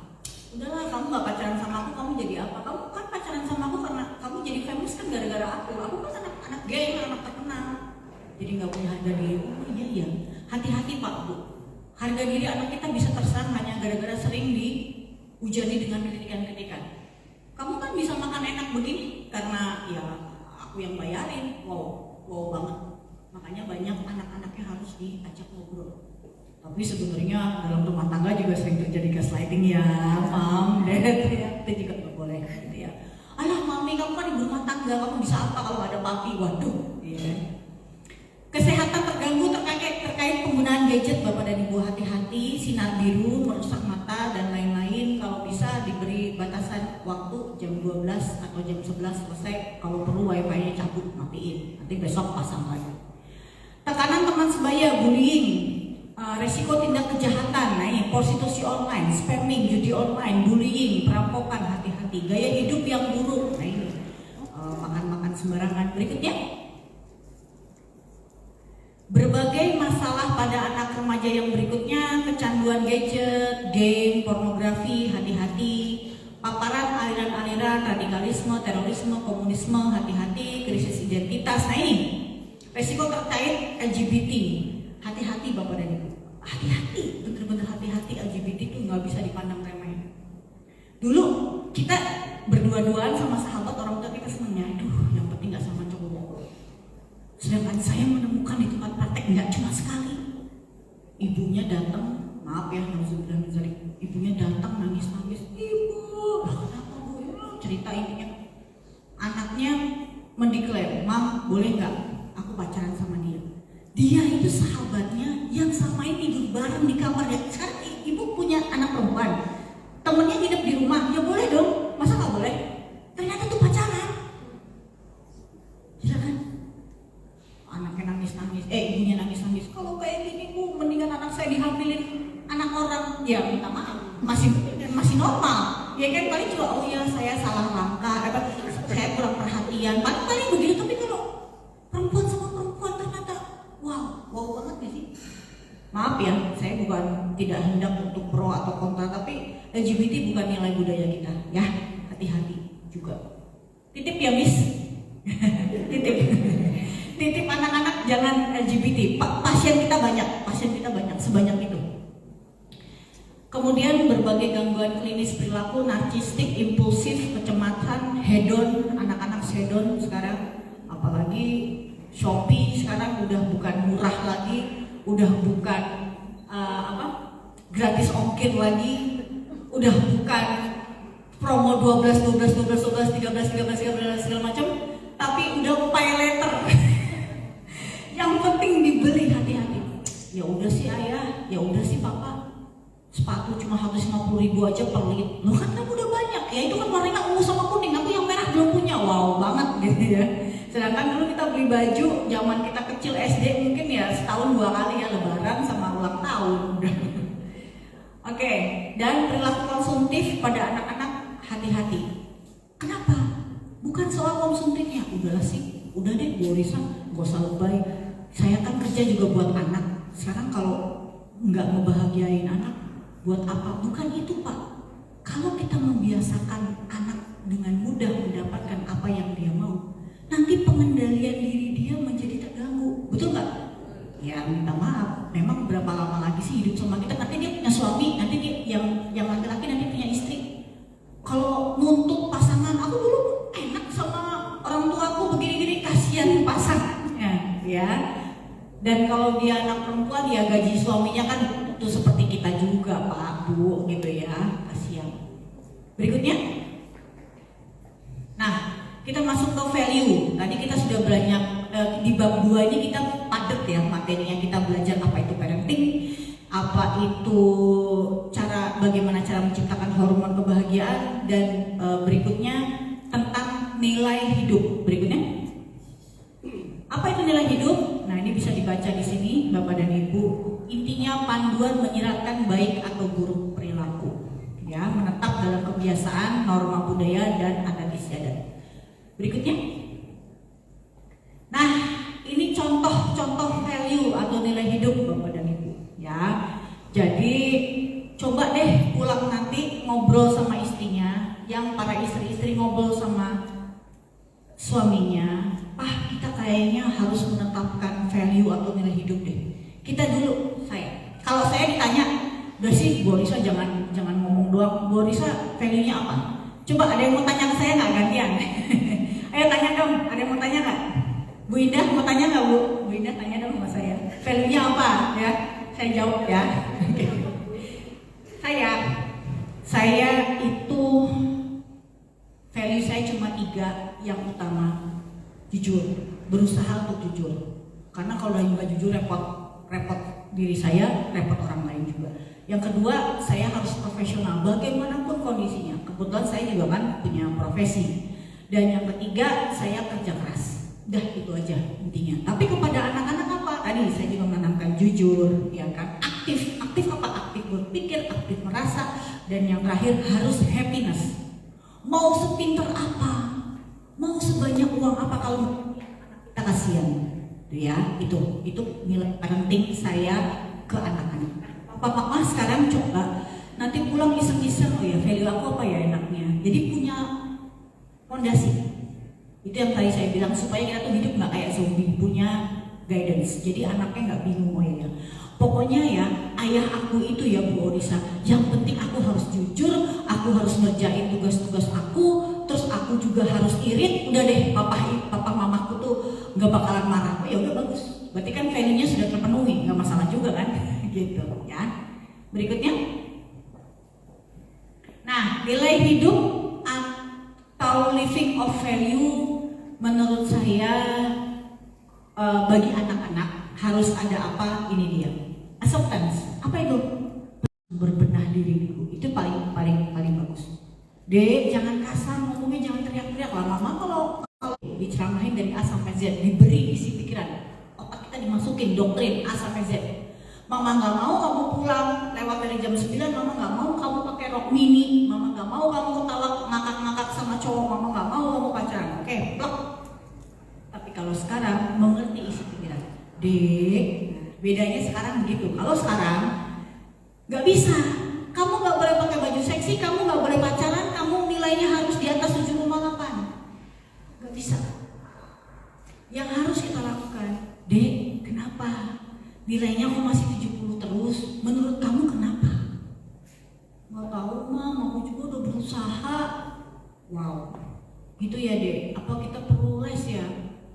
Udahlah, kamu gak pacaran sama aku, kamu jadi apa? Kamu kan pacaran sama aku karena kamu jadi famous kan gara-gara aku. Aku kan anak geng, anak terkenal. Jadi gak punya harga diri. Oh iya. Hati-hati Pak Bu. Harga diri anak kita bisa terserang hanya gara-gara sering dihujani dengan kritikan-kritikan. Kamu kan bisa makan enak begini karena ya aku yang bayarin. Wow banget. Makanya banyak anak-anaknya harus diajak ngobrol. Tapi sebenarnya dalam rumah tangga juga sering terjadi gaslighting ya, Mam, Dad, ya. Itu juga nggak boleh gitu ya. Alah Mami, kamu kan ibu rumah tangga, kamu bisa apa kalau ada papi? Waduh, ya. Kesehatan terganggu terkait penggunaan gadget, Bapak dan Ibu hati-hati, sinar biru, merusak mata dan lain-lain. Kalau bisa diberi batasan waktu jam 12 atau jam 11 selesai. Kalau perlu wifi-nya cabut, matiin. Nanti besok pasang lagi. Tekanan teman sebaya, bullying, resiko tindak kejahatan, prostitusi online, spamming, judi online, bullying, perampokan, hati-hati. Gaya hidup yang buruk, makan-makan sembarangan. Berikutnya. Berbagai masalah pada anak remaja yang berikutnya, kecanduan gadget, game, pornografi, hati-hati, paparan aliran-aliran, radikalisme, terorisme, komunisme, hati-hati, krisis identitas. Nah ini, resiko terkait LGBT, hati-hati Bapak dan Ibu, hati-hati, bener-bener hati-hati. LGBT itu nggak bisa dipandang remeh. Dulu kita berdua-duaan sama sahabat, orang tua kita senangnya, aduh yang penting nggak sama cowok. Sedangkan saya menemukan di tempat praktek nggak cuma sekali. Ibunya datang, maaf ya, ibunya datang nangis-nangis. Ibu, kenapa Bu? Cerita intinya. Anaknya mendeklar, Mam, boleh nggak aku pacaran sama dia? Dia itu sahabatnya yang sama ini tidur bareng di kamar ya. Sekarang ibu punya anak perempuan, temennya nginep di rumah, ya boleh dong, masa nggak boleh? Ternyata tuh pacaran, gila kan? Anaknya nangis-nangis, ibunya nangis-nangis. Kalau kayak gini bu, mendingan anak saya dihamilin anak orang. Ya minta maaf, masih normal. Ya kan paling juga, oh ya saya salah langkah, saya kurang perhatian. Paling begitu. Tapi kalau perempuan sama perempuan ternyata, wow banget gak sih? Maaf ya, saya bukan tidak hendak untuk pro atau kontra, tapi LGBT bukan nilai budaya kita, ya hati-hati juga. Titip ya Miss, titip anak-anak jangan LGBT. Pasien kita banyak, sebanyak itu. Kemudian berbagai gangguan klinis perilaku, narsistik, impulsif, kecemasan, hedon, anak-anak hedon sekarang, apalagi Shopee sekarang udah bukan murah lagi, udah bukan gratis ongkir lagi, udah bukan promo 12 13 segala macam, tapi udah pay letter. Yang penting dibeli, hati-hati. Ya udah sih ayah, ya udah sih papa, sepatu cuma 150.000 aja per lit. Loh kan kamu udah banyak ya, itu kan warnanya ungu sama kuning, aku yang merah belum punya. Wow banget gitu ya. Sedangkan dulu kita beli baju zaman kita kecil SD mungkin ya setahun 2 kali ya, lebaran sama ulang tahun. Oke, dan perilaku konsumtif pada anak-anak, hati-hati. Kenapa? Bukan soal konsumtifnya. Udahlah sih, udah deh Bu Risa, gak usah lebay. Saya kan kerja juga buat anak. Sekarang kalau nggak ngebahagiain anak, buat apa? Bukan itu Pak. Kalau kita membiasakan anak dengan mudah mendapatkan apa yang dia mau, nanti pengendalian diri dia menjadi terganggu, betul nggak? Ya minta maaf, memang berapa lama lagi sih hidup sama kita? Nanti dia punya suami, nanti dia yang laki-laki nanti punya istri. Kalau nuntut pasangan, aku dulu enak sama orang tuaku begini-gini, kasihan pasangannya, ya. Dan kalau dia anak perempuan, dia gaji suaminya kan itu seperti kita juga Pak, Bu, gitu ya, kasihan. Berikutnya, nah. Kita masuk ke value. Tadi kita sudah banyak di bab 2 ini kita padat ya materinya, kita belajar apa itu parenting, apa itu bagaimana cara menciptakan hormon kebahagiaan, dan berikutnya tentang nilai hidup. Berikutnya, apa itu nilai hidup? Nah ini bisa dibaca di sini Bapak dan Ibu. Intinya panduan menyiratkan baik atau buruk perilaku, ya, menetap dalam kebiasaan, norma budaya dan adat istiadat. Berikutnya, nah ini contoh value atau nilai hidup Bapak dan Ibu, ya. Jadi coba deh pulang nanti ngobrol sama istrinya, yang para istri-istri ngobrol sama suaminya, kita kayaknya harus menetapkan value atau nilai hidup deh. Kita dulu, kalau saya ditanya, udah sih Bu Risa jangan ngomong doang, Bu Risa value-nya apa? Coba ada yang mau tanya ke saya nggak gantian? Ayo tanya dong, ada yang mau tanya nggak? Bu Indah mau tanya nggak Bu? Bu Indah tanya dong sama saya. Value-nya apa? Ya, saya jawab ya. Saya itu value saya cuma 3 yang utama. Jujur, berusaha untuk jujur. Karena kalau nggak jujur repot diri saya, repot orang lain juga. Yang kedua, saya harus profesional bagaimanapun kondisinya. Kebetulan saya juga kan punya profesi. Dan yang ketiga, saya kerja keras. Dah itu aja intinya. Tapi kepada anak-anak apa? Tadi saya juga menanamkan jujur, ya kan? Aktif apa? Aktif berpikir, aktif merasa, dan yang terakhir harus happiness. Mau sepinter apa? Mau sebanyak uang apa kalau kita kasihan? Ya, itu nilai parenting saya ke anak-anak. Papa sekarang coba nanti pulang iseng-iseng, oh ya value aku apa ya enaknya. Jadi punya fondasi. Itu yang tadi saya bilang, supaya kita tuh hidup nggak kayak zombie, punya guidance. Jadi anaknya nggak bingung, oh ya. Pokoknya ya ayah aku itu ya Bu Orisa, yang penting aku harus jujur, aku harus ngerjain tugas-tugas aku, terus aku juga harus irit. Udah deh, papa mamaku tuh nggak bakalan marah. Oh ya udah bagus. Berarti kan value-nya sudah terpenuhi, nggak masalah juga kan? Gitu ya. Berikutnya. Nah, nilai hidup atau living of value menurut saya bagi anak-anak harus ada apa? Ini dia, acceptance. Apa itu? Berbenah diri dulu. Itu paling bagus. Dek, jangan kasar, ngomongnya jangan teriak-teriak lah. Mama kalau diceramahin dari A sampai Z, diberi isi pikiran, otak kita dimasukin doktrin A sampai Z. Mama nggak mau kamu pulang lewat dari jam 9, mama nggak mau kamu pakai rok mini, mama nggak mau kamu ketawa ngakak-ngakak sama cowok, mama nggak mau kamu pacaran. Oke, blok. Tapi kalau sekarang mengerti isi pikiran, Dek, bedanya sekarang begitu. Kalau sekarang nggak bisa, kamu nggak boleh pakai baju seksi, kamu nggak boleh pacaran, kamu nilainya harus di atas 7,8. Nggak bisa. Yang harus kita lakukan, Dek, kenapa? Nilainya kok masih 70 terus? Menurut kamu kenapa? Nggak tahu, Mam, aku juga udah berusaha. Wow, gitu ya, Dek. Apa kita perlu les ya?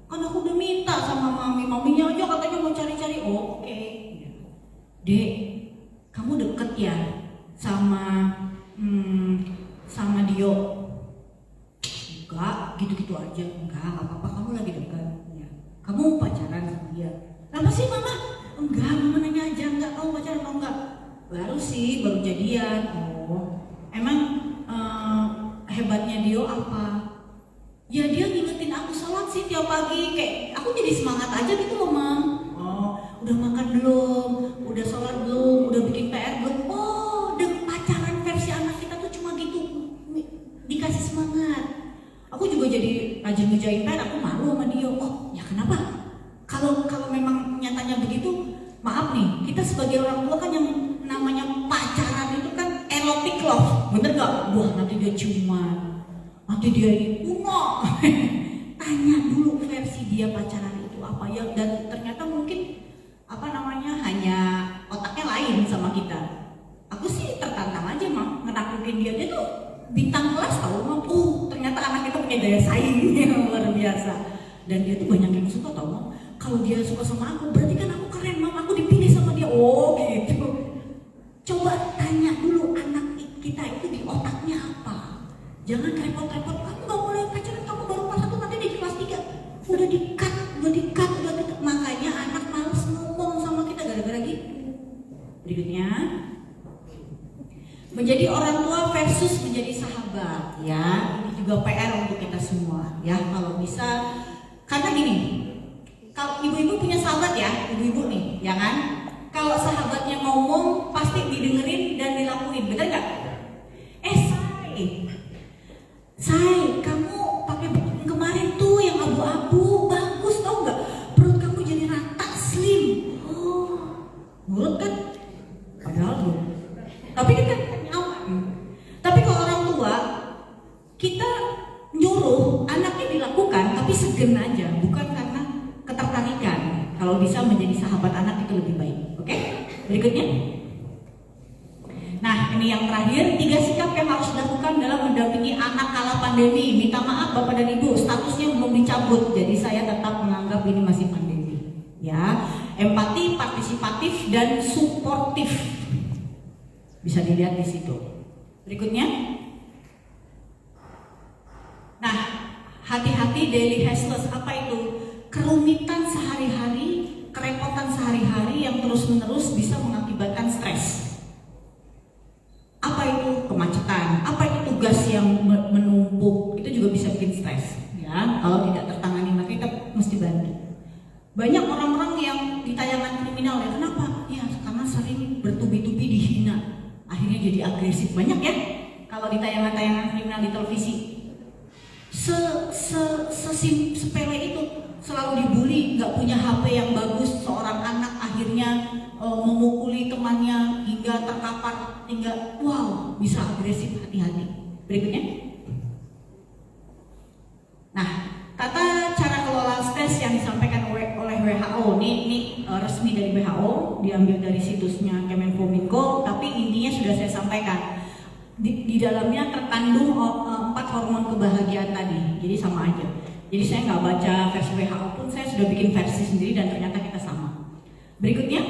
Kan aku udah minta sama maminya aja katanya mau cari-cari. Oh, oke. Dek, kamu deket ya sama Dio? Enggak, gitu-gitu aja. Enggak apa-apa, kamu lagi dekat. Ya. Kamu pacaran sama dia? Kenapa sih, Mama? Enggak, Mama nanya aja. Enggak, kamu pacaran atau enggak? Baru sih, baru jadian. Oh, emang hebatnya Dio apa? Ya dia ngingetin aku sholat sih tiap pagi. Kayak aku jadi semangat aja gitu loh, Mam. Oh, udah makan belum? Udah sholat belum? Udah bikin PR belum? Oh, pacaran versi anak kita tuh cuma gitu, dikasih semangat. Aku juga jadi rajin ngerjain PR, aku malu sama dia. Oh, ya kenapa? Kalau memang nyatanya begitu, maaf nih, kita sebagai orang tua kan yang namanya pacaran itu kan erotic love, bener gak? Wah, nanti dia ciuman, nanti dia uno. Tanya dulu versi dia pacaran itu apa ya, dan ternyata mungkin hanya otaknya lain sama kita. Aku sih tertantang aja, Mam, ngenaklukin dia tuh bintang kelas tau, Mam. Ternyata anak kita punya daya saing yang luar biasa, dan dia tuh banyak yang suka tau, Mam. Kalau dia suka sama aku, berarti kan aku keren, Mam, aku dipilih sama dia. Oh gitu. Coba tanya dulu anak kita itu di otaknya apa. Jangan repot-repot, kamu gak boleh pacaran, kamu baru kelas 1, nanti di kelas 3 udah di-cut. Makanya anak males ngomong sama kita gara-gara gitu. Berikutnya, menjadi orang tua versus menjadi sahabat. Ya, ini juga PR untuk kita semua. Ya, kalau bisa, karena gini, kalau ibu-ibu punya sahabat ya, ibu-ibu nih, ya kan? Kalau sahabatnya ngomong pasti didengerin dan dilakuin, bener nggak? Say, kamu pakai baju kemarin tuh yang abu-abu, bagus tau nggak? Perut kamu jadi rata, slim. Oh, nurut kan? Padahal belum. Tapi kita nyaman. Tapi kalau orang tua, kita nyuruh anaknya dilakukan, tapi segen aja, bukan karena ketertarikan. Kalau bisa menjadi sahabat anak itu lebih baik. Oke? Berikutnya. Nah, ini yang terakhir, 3 sikap yang harus dilakukan dalam mendampingi anak kala pandemi. Minta maaf Bapak dan Ibu, statusnya belum dicabut, jadi saya tetap menganggap ini masih pandemi. Ya, empati, partisipatif, dan suportif. Bisa dilihat di situ. Berikutnya. Nah, hati-hati daily hassles. Apa itu? Kerumitan sehari-hari, kerepotan sehari-hari yang terus-menerus bisa mengakibatkan stres. Apa itu kemacetan? Apa itu tugas yang menumpuk? Itu juga bisa bikin stres. Ya, kalau tidak tertangani maka kita mesti bantu. Banyak orang-orang yang di tayangan kriminal ya, kenapa? Ya, karena sering bertubi-tubi dihina. Akhirnya jadi agresif. Banyak ya kalau di tayangan-tayangan kriminal di televisi. Sepele itu, selalu dibully, nggak punya HP yang bagus, seorang anak akhirnya memukuli temannya hingga terkapar, hingga wow, bisa agresif. Hati-hati. Berikutnya. Nah, tata cara kelola stres yang disampaikan oleh WHO ini resmi dari WHO, diambil dari situsnya Kemenkominfo, tapi intinya sudah saya sampaikan. Di dalamnya terkandung 4 hormon kebahagiaan tadi, jadi sama aja. Jadi saya nggak baca versi WHO pun, saya sudah bikin versi sendiri dan ternyata kita sama. Berikutnya.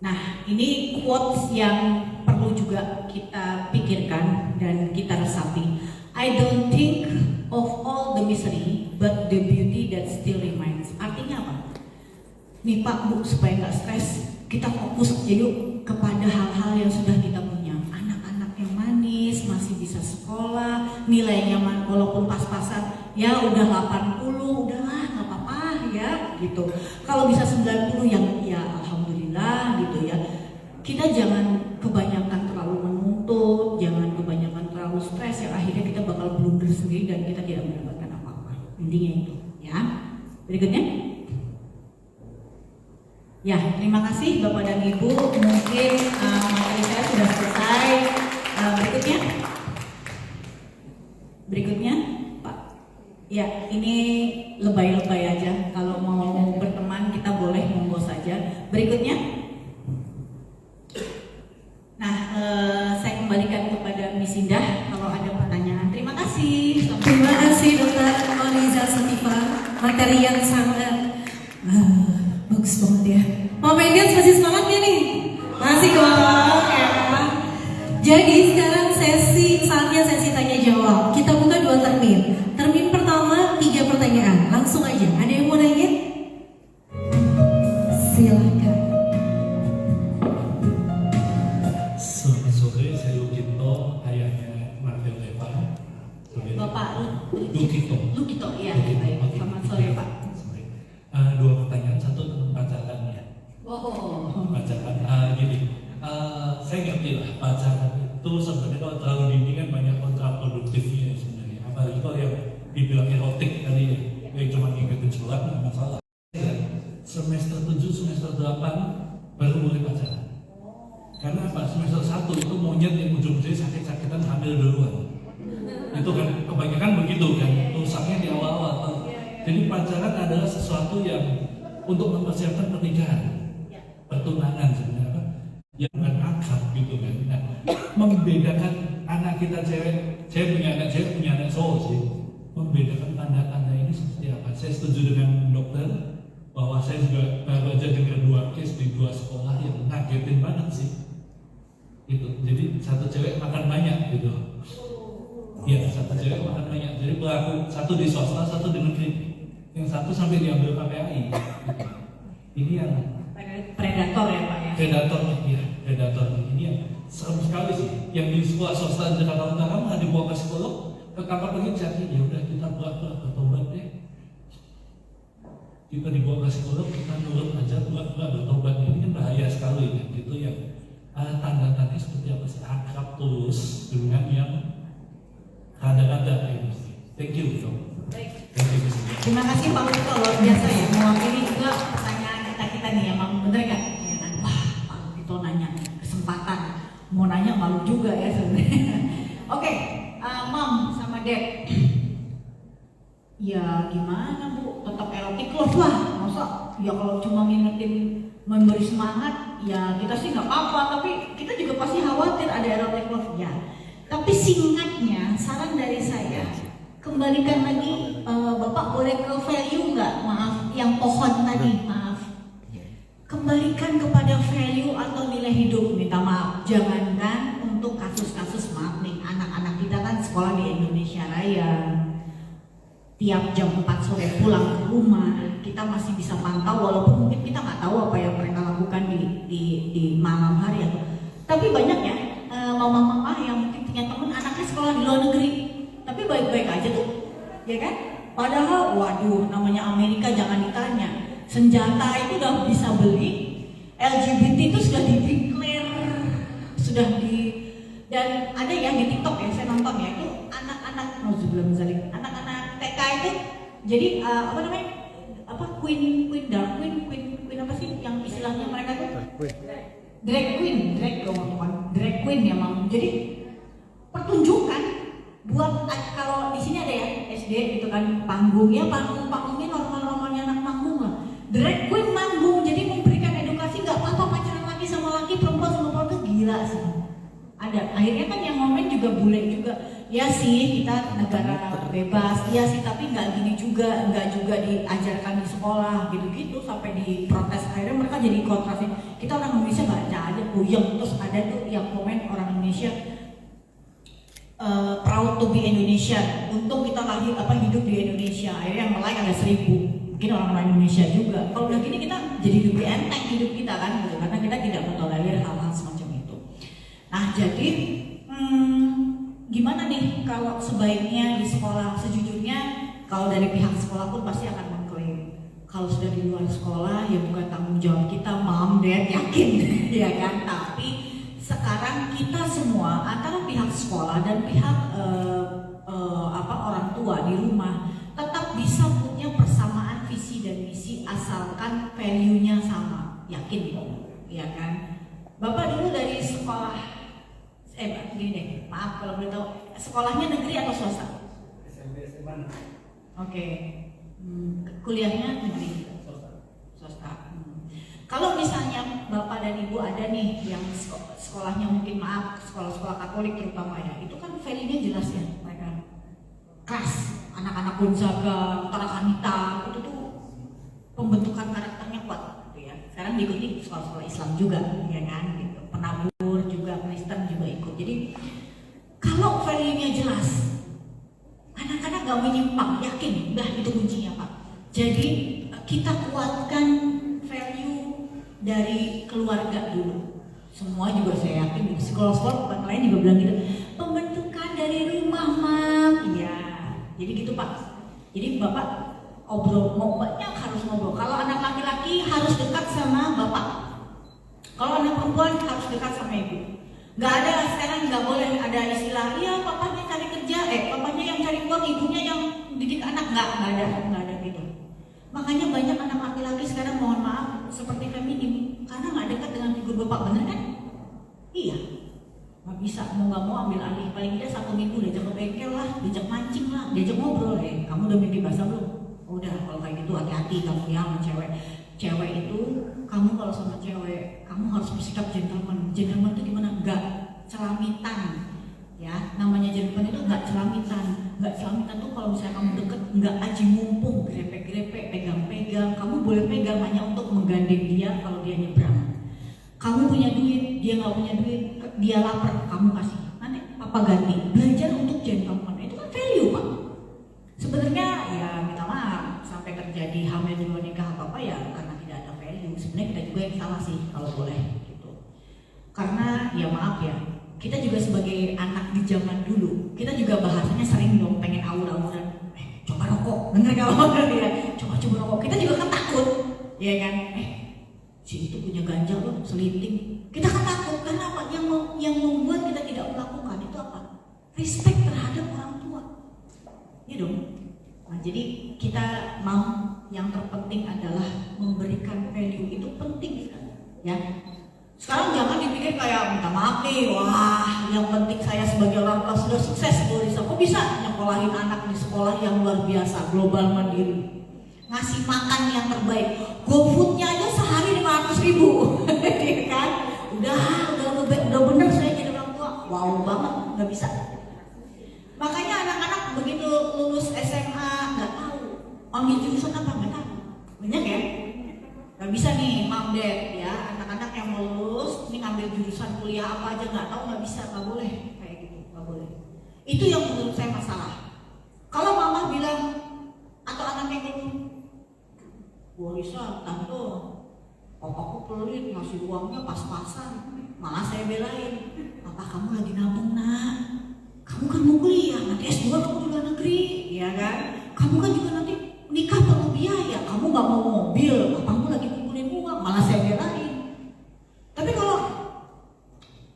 Nah, ini quotes yang perlu juga kita pikirkan dan kita resapi. I don't think of all the misery, but the beauty that still remains. Artinya apa? nih Pak Bu, supaya nggak stres kita fokus yuk kepada hal-hal yang sudah kita punya. Anak-anak yang manis masih bisa sekolah, nilainya walaupun pas-pasan ya udah 80, udahlah nggak apa-apa ya gitu. Kalau bisa 90 yang ya alhamdulillah gitu ya. Kita jangan kebanyakan terlalu menuntut, jangan kebanyakan terlalu stres yang akhirnya kita bakal blunder sendiri dan kita tidak mendapatkan apa-apa. Intinya itu ya. Berikutnya. Ya, terima kasih Bapak dan Ibu. Mungkin materi saya sudah selesai. Berikutnya, Pak. Ya, ini lebay-lebay aja. Kalau mau berteman kita boleh monggo saja. Berikutnya. Nah, saya kembalikan kepada Miss Indah kalau ada pertanyaan. Terima kasih. Terima kasih Dr. Oliza Sativa. Materi yang sangat bagus banget ya. Mau main dance masih semangat gak nih? Masih dong ya. Jadi sekarang saatnya sesi tanya jawab. Kita buka 2 termin. Termin pertama 3 pertanyaan. Langsung aja. Ada yang mau nanya? Silakan. Selamat sore, saya Lukito, ayahnya Marvel Eva. Bapak Lukito, ya. Baik. Selamat sore Pak. 2 pertanyaan, satu tentang pacarannya. Oh. Pacaran, saya ngerti lah pacaran itu sebenarnya kalau terlalu dini kan banyak kontraproduktifnya sebenarnya. Apalagi kalau yang dibilang erotik tadi ya, yang cuma ngingetin sholat nggak masalah. Semester 7, semester 8 baru mulai pacaran. Karena apa? Semester 1 itu monyet yang ujung-ujungnya sakit-sakitan hamil duluan. Itu kan kebanyakan begitu kan, rusaknya di awal-awal. Jadi pacaran adalah sesuatu yang untuk mempersiapkan pernikahan, pertunangan sebenarnya, yang bukan akrab gitu kan. Nah, membedakan anak kita cewek punya anak cewek, punya anak cowok sih. Membedakan tanda-tanda ini seperti apa? Saya setuju dengan dokter bahwa saya juga baru aja dengar 2 case di 2 sekolah yang ngagetin banget sih. Gitu. Jadi satu cewek makan banyak gitu. Iya, satu cewek makan banyak. Jadi pelaku satu di swasta, satu di negeri. Yang satu sampai diambil KPAI. Gitu. Ini yang predator ya Pak ya. Predator ini yang serem sekali sih. Yang di sekolah swasta di Jakarta Utara nggak dibawa ke psikolog, ke kamar pengincar. Ya udah kita pura-pura bertobat deh. Kita dibawa ke psikolog, kita nurut aja pura-pura bertobat. Ini kan bahaya sekali ya. Gitu ya. Tanda-tanda seperti apa sih? Akrab tulus dengan yang rada-rada ini. Thank you, Dok. Terima kasih Pak Lukito, luar biasa ya, mewakili juga pertanyaan kita nih, emang bener gak? Ya kan? Wah, Pak Lukito nanya kesempatan, mau nanya malu juga ya sebenarnya. Oke, Mam sama Dek, ya gimana Bu? Tetap erotik love lah, masa? Ya kalau cuma ngingetin memberi semangat, ya kita sih nggak apa-apa, tapi kita juga pasti khawatir ada erotic love ya. Tapi singkatnya, saran dari saya, kembalikan lagi, Bapak boleh ke value nggak? Maaf, yang pohon tadi, maaf. Kembalikan kepada value atau nilai hidup, minta maaf. Jangankan untuk kasus-kasus, maaf nih, anak-anak kita kan sekolah di Indonesia Raya. Tiap jam 4 sore pulang ke rumah, kita masih bisa pantau, walaupun mungkin kita nggak tahu apa yang mereka lakukan di malam hari ya. Tapi banyak ya, mama-mama yang mungkin punya teman anaknya sekolah di luar negeri, tapi baik-baik aja tuh, ya kan? Padahal, waduh, namanya Amerika jangan ditanya. Senjata itu udah bisa beli, LGBT itu sudah di-declare, dan ada yang di TikTok ya, saya nonton ya, itu anak-anak, anak-anak TK itu, jadi apa namanya? Queen apa sih yang istilahnya mereka tuh? Drag queen ya Mam. Jadi pertunjukan buat kalau di sini ada ya SD gitu kan panggungnya normal-normalnya anak panggung lah. Drag queen manggung, jadi memberikan edukasi nggak apa-apa pacaran laki sama laki, perempuan sama perempuan tuh gila sih. Ada akhirnya kan yang ngomen juga bule juga. Ya sih kita negara bebas, iya sih tapi nggak gini juga, nggak juga diajarkan di sekolah gitu-gitu sampai diprotes. Akhirnya mereka jadi kontrasih. Kita orang Indonesia baca aja puyeng, terus ada tuh yang komen orang Indonesia proud to be Indonesian. Untung kita hidup di Indonesia. Akhirnya yang like ada 1000. mungkin orang-orang Indonesia juga. Kalau udah gini kita jadi lebih enteng hidup kita kan, gitu. Karena kita tidak mentolerir hal-hal semacam itu. Nah jadi gimana nih kalau sebaiknya di sekolah? Sejujurnya kalau dari pihak sekolah pun pasti akan mengklaim kalau sudah di luar sekolah ya bukan tanggung jawab kita, mom, dad, yakin ya kan. Tapi sekarang kita semua antara pihak sekolah dan pihak orang tua di rumah tetap bisa punya persamaan visi dan misi asalkan value-nya sama, yakin ya kan. Bapak dulu dari sekolah gini deh, maaf kalau boleh tahu, sekolahnya negeri atau swasta? SMP SMA. Oke. Kuliahnya negeri? Swasta. Kalau misalnya Bapak dan Ibu ada nih yang sekolahnya mungkin maaf, sekolah-sekolah Katolik terutama ya, itu kan value-nya jelas ya mereka. Keras, anak-anak Gonzaga, Tarakanita, itu tuh pembentukan karakternya kuat gitu ya. Sekarang diikuti sekolah-sekolah Islam juga ya kan gitu. Penabur juga, Kristen juga ikut. Jadi kalau value-nya jelas, anak-anak gak menyimpang, yakin, udah itu kuncinya Pak. Jadi kita kuatkan value dari keluarga dulu. Semua juga saya yakin, sekolah-sekolah lain juga bilang gitu. Pembentukan dari rumah, Mam. Iya, jadi gitu Pak. Jadi Bapak mau banyak harus ngobrol. Kalau anak laki-laki harus dekat sama Bapak. Kalau anak perempuan harus dekat sama Ibu. Gak ada sekarang, gak boleh ada istilah iya papanya cari kerja, papanya yang cari uang, ibunya yang didik anak. Gak ada gitu. Makanya banyak anak laki-laki sekarang mohon maaf seperti feminim karena gak dekat dengan figur bapak, bener kan? Iya, gak bisa, mau gak mau ambil alih. Paling tidak 1 minggu diajak ke bengkel lah, diajak mancing lah, diajak ngobrol. Kamu udah mimpi basah belum? Udah, kalau kayak gitu hati-hati kamu ya sama cewek. Cewek itu, kamu kalau sama cewek, kamu harus bersikap gentleman. Gentleman itu gimana? Gak celamitan, ya. Namanya gentleman itu gak celamitan. Gak celamitan tuh kalau misalnya kamu deket, gak aji mumpung, grepe-grepe, pegang-pegang. Kamu boleh pegang hanya untuk menggandeng dia kalau dia nyebrang. Kamu punya duit, dia gak punya duit, dia lapar, kamu kasih. Nanti apa ganti? Belajar untuk gentleman. Itu kan value Pak. Sebenarnya ya minta maaf sampai terjadi hamil di luar nikah apa ya karena tidak ada value. Sebenarnya kita juga yang salah sih kalau boleh gitu. Karena ya maaf ya, kita juga sebagai anak di zaman dulu, kita juga bahasanya sering dong pengen aur-auran. Coba rokok, denger gak apa ya? Coba rokok. Kita juga kan takut, ya kan? Si itu punya ganja loh, selinting. Kita kan takut karena apa? Yang membuat kita tidak melakukan itu apa? Respect terhadap orang tua. Ya dong. Nah, jadi kita mau yang terpenting adalah memberikan value itu penting sekali, ya. Sekarang jangan dipikir kayak minta maaf nih, wah yang penting saya sebagai orang tua sudah sukses, kok bisa nyekolahin anak di sekolah yang luar biasa, global mandiri, ngasih makan yang terbaik, GoFood-nya aja sehari 500.000, ya kan? Udah bener saya jadi orang tua, wow banget, nggak bisa. Makanya anak-anak begitu lulus SMA nggak tahu ambil jurusan apa, nggak tahu. Banyak ya, nggak bisa nih mom dad ya, anak-anak yang mau lulus ini ngambil jurusan kuliah apa aja nggak tahu, nggak bisa, nggak boleh kayak gitu, nggak boleh. Itu yang menurut saya masalah. Kalau mama bilang atau anaknya gitu, wah Lisa, tante, papaku pelit ngasih uangnya pas-pasan, malah saya belain. Papa kamu lagi nabung nak. Kamu kan mau kuliah, nanti S2 kamu di luar negeri, ya kan? Kamu kan juga nanti nikah perlu biaya, kamu gak mau mobil, papamu lagi kumpulin uang, malah saya belain. Tapi kalau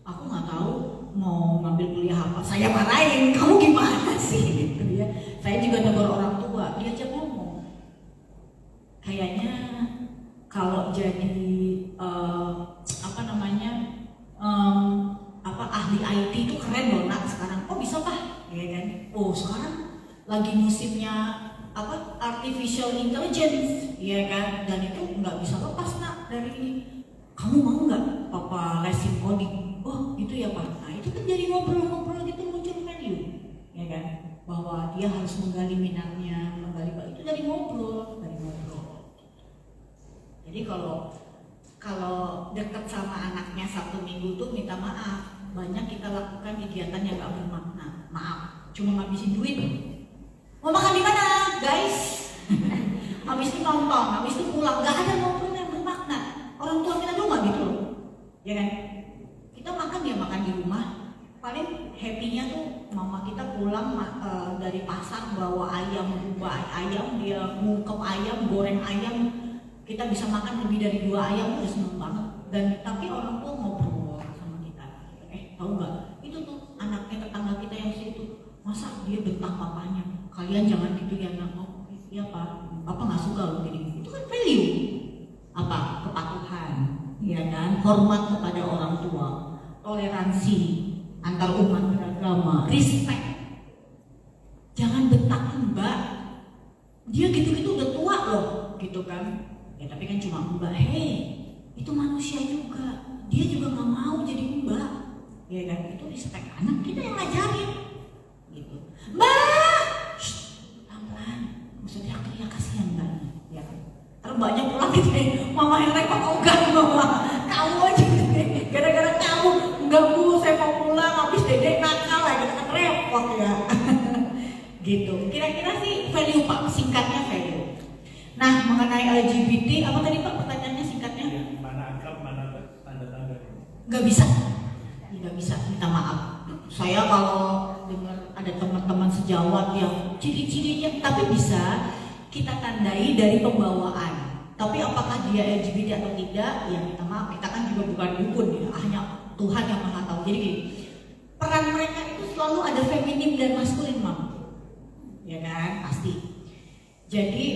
aku gak tahu mau ngambil kuliah apa, saya marahin, kamu gimana sih? Gitu ya. Saya juga negur orang tua, diajak ngomong. Kayaknya kalau jadi ahli IT itu keren loh nak sekarang. Oh bisa pak, ya kan? Oh sekarang lagi musimnya artificial intelligence, ya kan? Dan itu nggak bisa lepas nak dari ini. Kamu mau nggak papa lesin coding? Oh itu ya pak. Nah itu kan jadi ngobrol-ngobrol gitu muncul value, ya kan? Bahwa dia harus menggali minatnya, menggali itu dari ngobrol, Jadi kalau dekat sama anaknya 1 minggu tuh minta maaf, banyak kita lakukan kegiatan yang gak bermakna. Maaf, cuma ngabisin duit. Mau makan di mana, guys? habis itu nonton, habis itu pulang, nggak ada ngobrol yang bermakna. Orang tua kita tuh nggak gitu loh, ya kan? Kita makan ya makan di rumah, paling happy-nya tuh mama kita pulang dari pasar bawa ayam, dia ngungkep ayam, goreng ayam, kita bisa makan lebih dari 2 ayam, udah seneng banget. Dan tapi orang tua ngobrol sama kita, tahu nggak? Itu tuh anaknya tetangga kita yang situ, masa dia bentak papanya, kalian jangan gitu ya nak. Oh iya pak, papa nggak suka loh gini. Itu kan value apa? Kepatuhan, ya kan? Hormat kepada orang tua, toleransi antar umat beragama, respect. Jangan bentakin mbak, dia gitu-gitu udah tua loh, gitu kan? Ya tapi kan cuma mbak, itu manusia juga, dia juga nggak mau jadi mbak, ya kan? Itu respect anak kita yang ngajarin, gitu. Mbak, pelan-pelan, maksudnya teriak kasihan mbak, ya kan? Terus mbaknya pulang gitu, mama yang repot, oh enggak mama, kamu aja, gara-gara kamu, enggak bu, saya mau pulang, habis dedek nakal, ya kan repot ya. Gitu, kira-kira sih value pak, singkatnya value. Nah mengenai LGBT, apa tadi pak pertanyaannya singkatnya? Ya, mana akrab, mana tanda-tanda? Nggak bisa, minta maaf. Saya kalau dengar ada teman-teman sejawat yang ciri-cirinya, tapi bisa kita tandai dari pembawaan. Tapi apakah dia LGBT atau tidak, ya minta maaf, kita kan juga bukan dukun ya, hanya Tuhan yang maha tahu. Jadi gini, peran mereka itu selalu ada feminim dan maskulin mam, ya kan, pasti. Jadi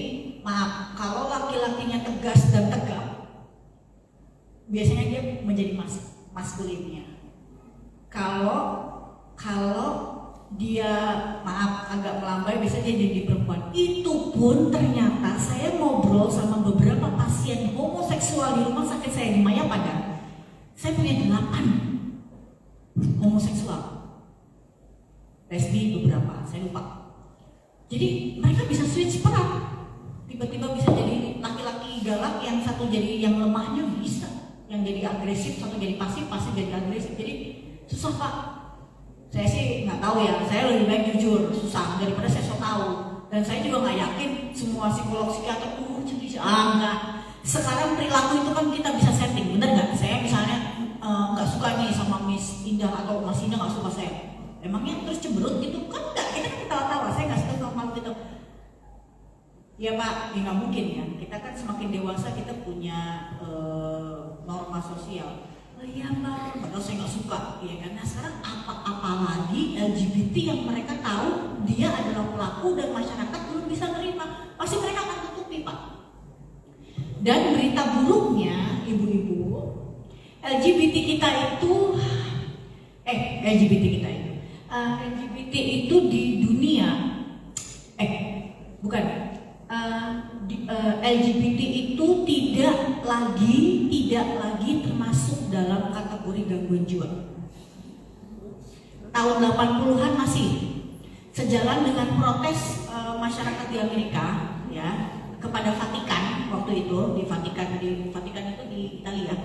maaf, kalau laki-lakinya tegas dan tegap, biasanya dia menjadi maskulinnya. Kalau dia maaf agak melambai, biasanya dia jadi perempuan. Itu pun ternyata saya ngobrol sama beberapa pasien homoseksual di rumah sakit saya di Mayapada. Saya punya 8 homoseksual, lesbi beberapa, saya lupa. Jadi mereka bisa switch peran, tiba-tiba bisa jadi laki-laki galak, yang satu jadi yang lemahnya bisa, yang jadi agresif, satu jadi pasif jadi agresif. Jadi susah pak. Saya sih nggak tahu ya, saya lebih baik jujur, susah daripada saya so tahu. Dan saya juga nggak yakin semua psikolog psikiater enggak. Sekarang perilaku itu kan kita bisa setting, bener nggak? Saya misalnya nggak suka nih sama Miss Indah atau Mas Indah nggak suka saya, emangnya terus cemberut gitu kan? Enggak, kita kan ketawa-tawa, saya nggak suka sama gitu. Ya pak, ya nggak mungkin ya. Kita kan semakin dewasa kita punya norma sosial. Oh iya pak, padahal saya nggak suka, ya kan? Nah sekarang apalagi LGBT yang mereka tahu dia adalah pelaku dan masyarakat belum bisa terima, pasti mereka akan tutupi pak. Dan berita buruknya ibu-ibu, LGBT itu di dunia, LGBT itu tidak lagi termasuk dalam kategori gangguan jiwa. Tahun 80-an masih sejalan dengan protes masyarakat di Amerika ya kepada Vatikan waktu itu, di Vatikan itu di Italia.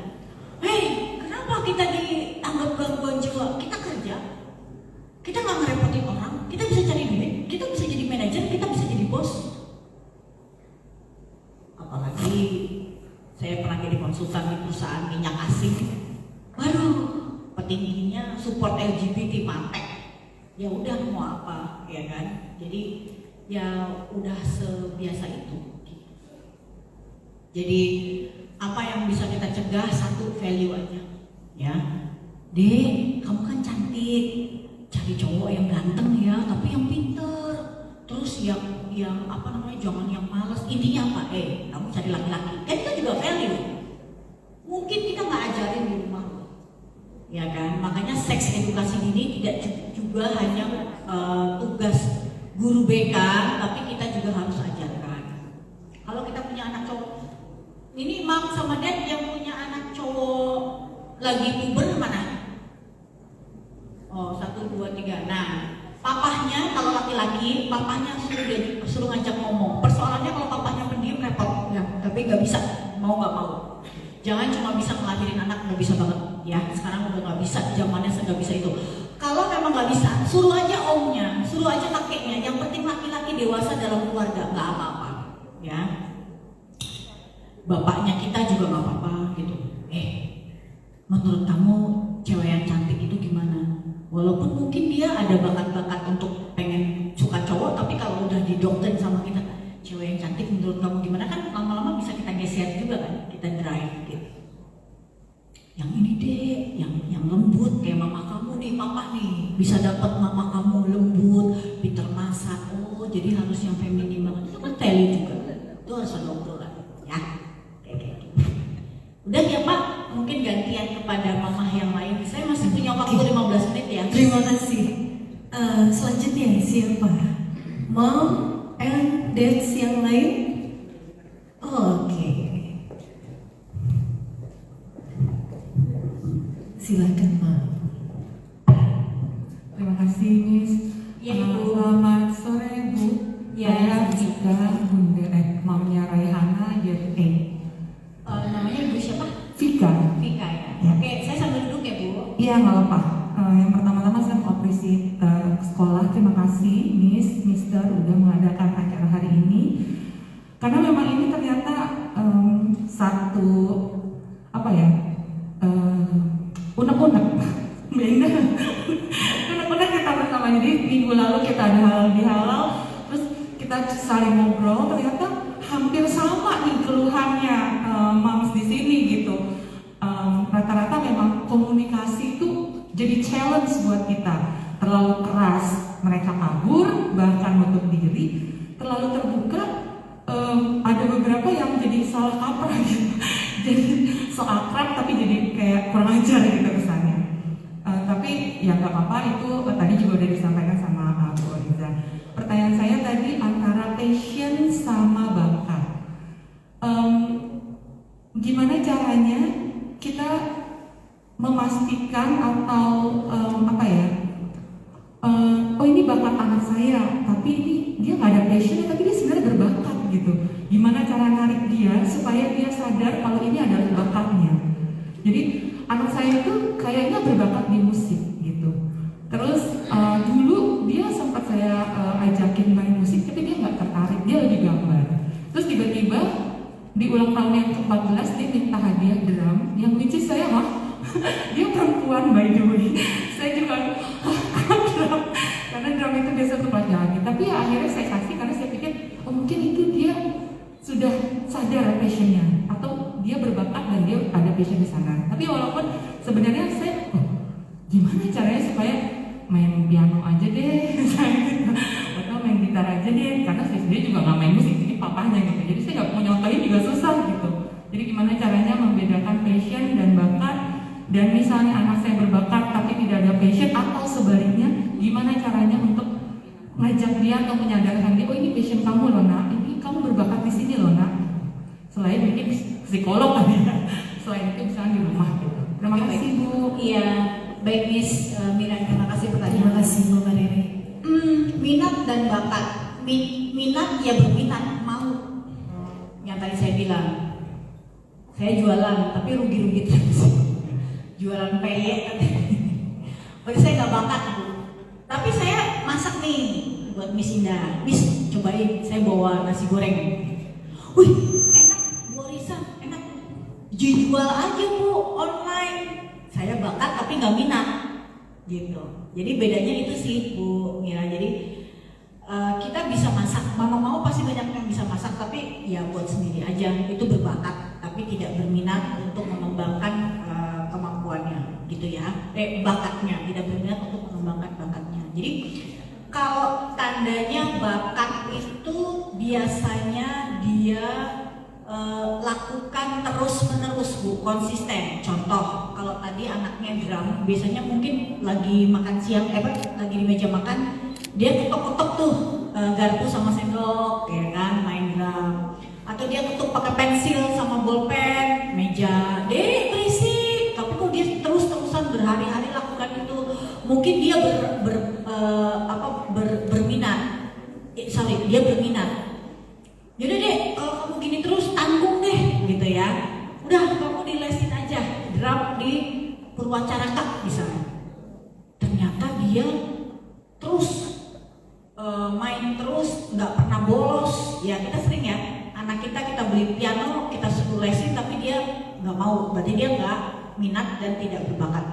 Kenapa kita dianggap gangguan jiwa? Kita kerja, kita nggak ngerepotin orang, kita bisa cari duit, kita bisa jadi manajer, kita bisa jadi bos. Apalagi saya pernah jadi konsultan di perusahaan minyak asing. Waduh, petingginya support LGBT mantek. Ya udah mau apa, ya kan? Jadi ya udah sebiasa itu. Jadi apa yang bisa kita cegah? Satu, value aja, ya. Dek, kamu kan cantik, cari cowok yang ganteng ya, tapi yang pinter. Terus yang apa namanya, jangan yang malas. Intinya apa? Kamu cari laki-laki. Kan itu juga value. Mungkin kita nggak ajarin di rumah, ya kan? Makanya seks edukasi ini tidak juga hanya tugas guru BK, tapi kita juga harus ajarkan. Kalau kita punya anak cowok, ini mam sama dad yang punya anak cowok lagi puber mana? Oh, 1, 2, 3. Nah, papahnya kalau laki-laki, papahnya suruh ngajak ngomong. Persoalannya kalau papahnya pendiam repot, ya, tapi nggak bisa, mau nggak mau. Jangan cuma bisa ngelahirin anak, nggak bisa banget, ya. Sekarang udah nggak bisa, zamannya nggak bisa itu. Kalau memang nggak bisa, suruh aja omnya, suruh aja kakeknya. Yang penting laki-laki dewasa dalam keluarga, nggak apa-apa, ya. bapaknya kita juga nggak apa-apa gitu. Menurut kamu cewek yang cantik itu gimana? Walaupun mungkin dia ada bakat-bakat untuk pengen suka cowok, tapi kalau udah didoktrin sama kita, cewek yang cantik menurut kamu gimana, kan lama-lama bisa kita geser juga kan, kita drive gitu. Yang ini deh, yang lembut kayak mama kamu nih, papa nih, bisa dapat mama kamu lembut, pinter masak. Oh, jadi harus yang feminim banget. Itu kan teli juga, itu harus ada obrolan, ya, kayak gitu. Udah ya Pak, mungkin gantian kepada mama yang lain. Saya masih punya waktu 15 menit ya. Terima kasih. Selanjutnya siapa? Mom and dads yang lain? Oke. Silakan Mom. Terima kasih Miss. Ya, Ibu. Selamat sore Bu. Ya, Saya Vika, Bunda mamnya Raihana JA. Namanya Ibu siapa? Vika. Vika ya. Ya. Oke, saya sambil duduk ya Bu. Iya nggak apa-apa. Yang pertama-tama saya mau apresiasi sekolah. Terima kasih Miss, Mister udah mengadakan acara hari ini. Karena memang ini ternyata satu apa ya? Unek-unek. Beda. Unek-unek kita bersama. Jadi minggu lalu kita ada halal bihalal, terus kita saling ngobrol. Ternyata hampir sama nih keluhannya moms di sini gitu. Rata-rata memang komunikasi itu jadi challenge buat kita. Terlalu keras, mereka kabur, bahkan menutup diri. Terlalu terbuka, ada beberapa yang jadi salah kaprah gitu. Jadi so akrab tapi jadi kayak kurang ajar gitu kesannya. Tapi ya nggak apa-apa, itu tadi juga udah disampaikan sama Bu Riza. Pertanyaan saya tadi antara passion sama bakat. Gimana caranya kita memastikan atau apa ya? Oh ini bakat anak saya, tapi ini dia nggak ada passion, tapi dia sebenarnya berbakat gitu. Gimana cara narik dia supaya dia sadar kalau ini adalah bakatnya. Jadi anak saya itu kayaknya berbakat di musik gitu. Terus dulu dia sempat saya ajakin main musik, tapi dia nggak tertarik, dia lebih gambar. Terus tiba-tiba di ulang tahun yang ke-14 dia minta hadiah drum, yang which is saya dia perempuan by the way. Saya juga drum, karena drum itu biasa untuk laki-laki. Tapi ya akhirnya saya kasih karena saya pikir oh mungkin itu dia sudah sadar passionnya atau dia berbakat dan dia ada passion di sana. Tapi walaupun sebenarnya saya gimana caranya supaya main piano aja deh atau main gitar aja deh, karena saya sendiri juga nggak main musik, jadi papahnya gitu. Jadi saya nggak mau nyontohin juga susah gitu. Jadi gimana caranya membedakan passion dan bakat, dan misalnya anak saya berbakat tapi tidak ada passion, atau sebaliknya gimana caranya untuk ngajak dia atau menyadarkan dia, oh ini passion kamu loh nak, ini kamu berbakat di sini loh nak. Selain mungkin psikolog kali ya, selain itu misalnya di rumah gitu. Terima kasih Bu. Iya, baik Miss Miran, terima kasih Terima pertanyaan. kasih Bu Rere. Minat dan bakat. Minat ya berminat, mau. Yang tadi saya bilang, saya jualan tapi rugi-rugi terus. Jualan peye tapi berarti saya nggak bakat Bu. Tapi saya masak nih buat Miss Indah. Miss, cobain, saya bawa nasi goreng. Wih, enak Bu Risa, enak. Jual aja Bu online. Saya bakat tapi nggak minat, gitu. Jadi bedanya itu sih Bu Mira. Jadi kita bisa masak, mau pasti banyak yang bisa masak, tapi ya buat sendiri aja. Itu berbakat, tapi tidak berminat untuk mengembangkan kemampuannya, gitu ya. Bakatnya, tidak berminat untuk mengembangkan bakatnya. Jadi kalau tandanya bakat itu biasanya dia lakukan terus-menerus Bu, konsisten. Contoh, kalau tadi anaknya drum, biasanya mungkin lagi makan siang, lagi di meja makan, dia ketok-ketok tuh garpu sama sendok, ya kan, main drum. Atau dia ketuk pakai pensil sama bolpen, meja, deh berisik. Tapi kok dia terus-terusan berhari-hari lakukan itu, mungkin dia berminat. Dia berminat. Yaudah deh, kalau kamu gini terus tanggung deh, gitu ya. Udah, kamu dilesin aja, drum di Purwacaraka misalnya. Ternyata dia terus main terus, nggak pernah bolos. Ya kita sering ya, anak kita beli piano, kita suruh disuruh lesin tapi dia nggak mau, berarti dia nggak minat dan tidak berbakat.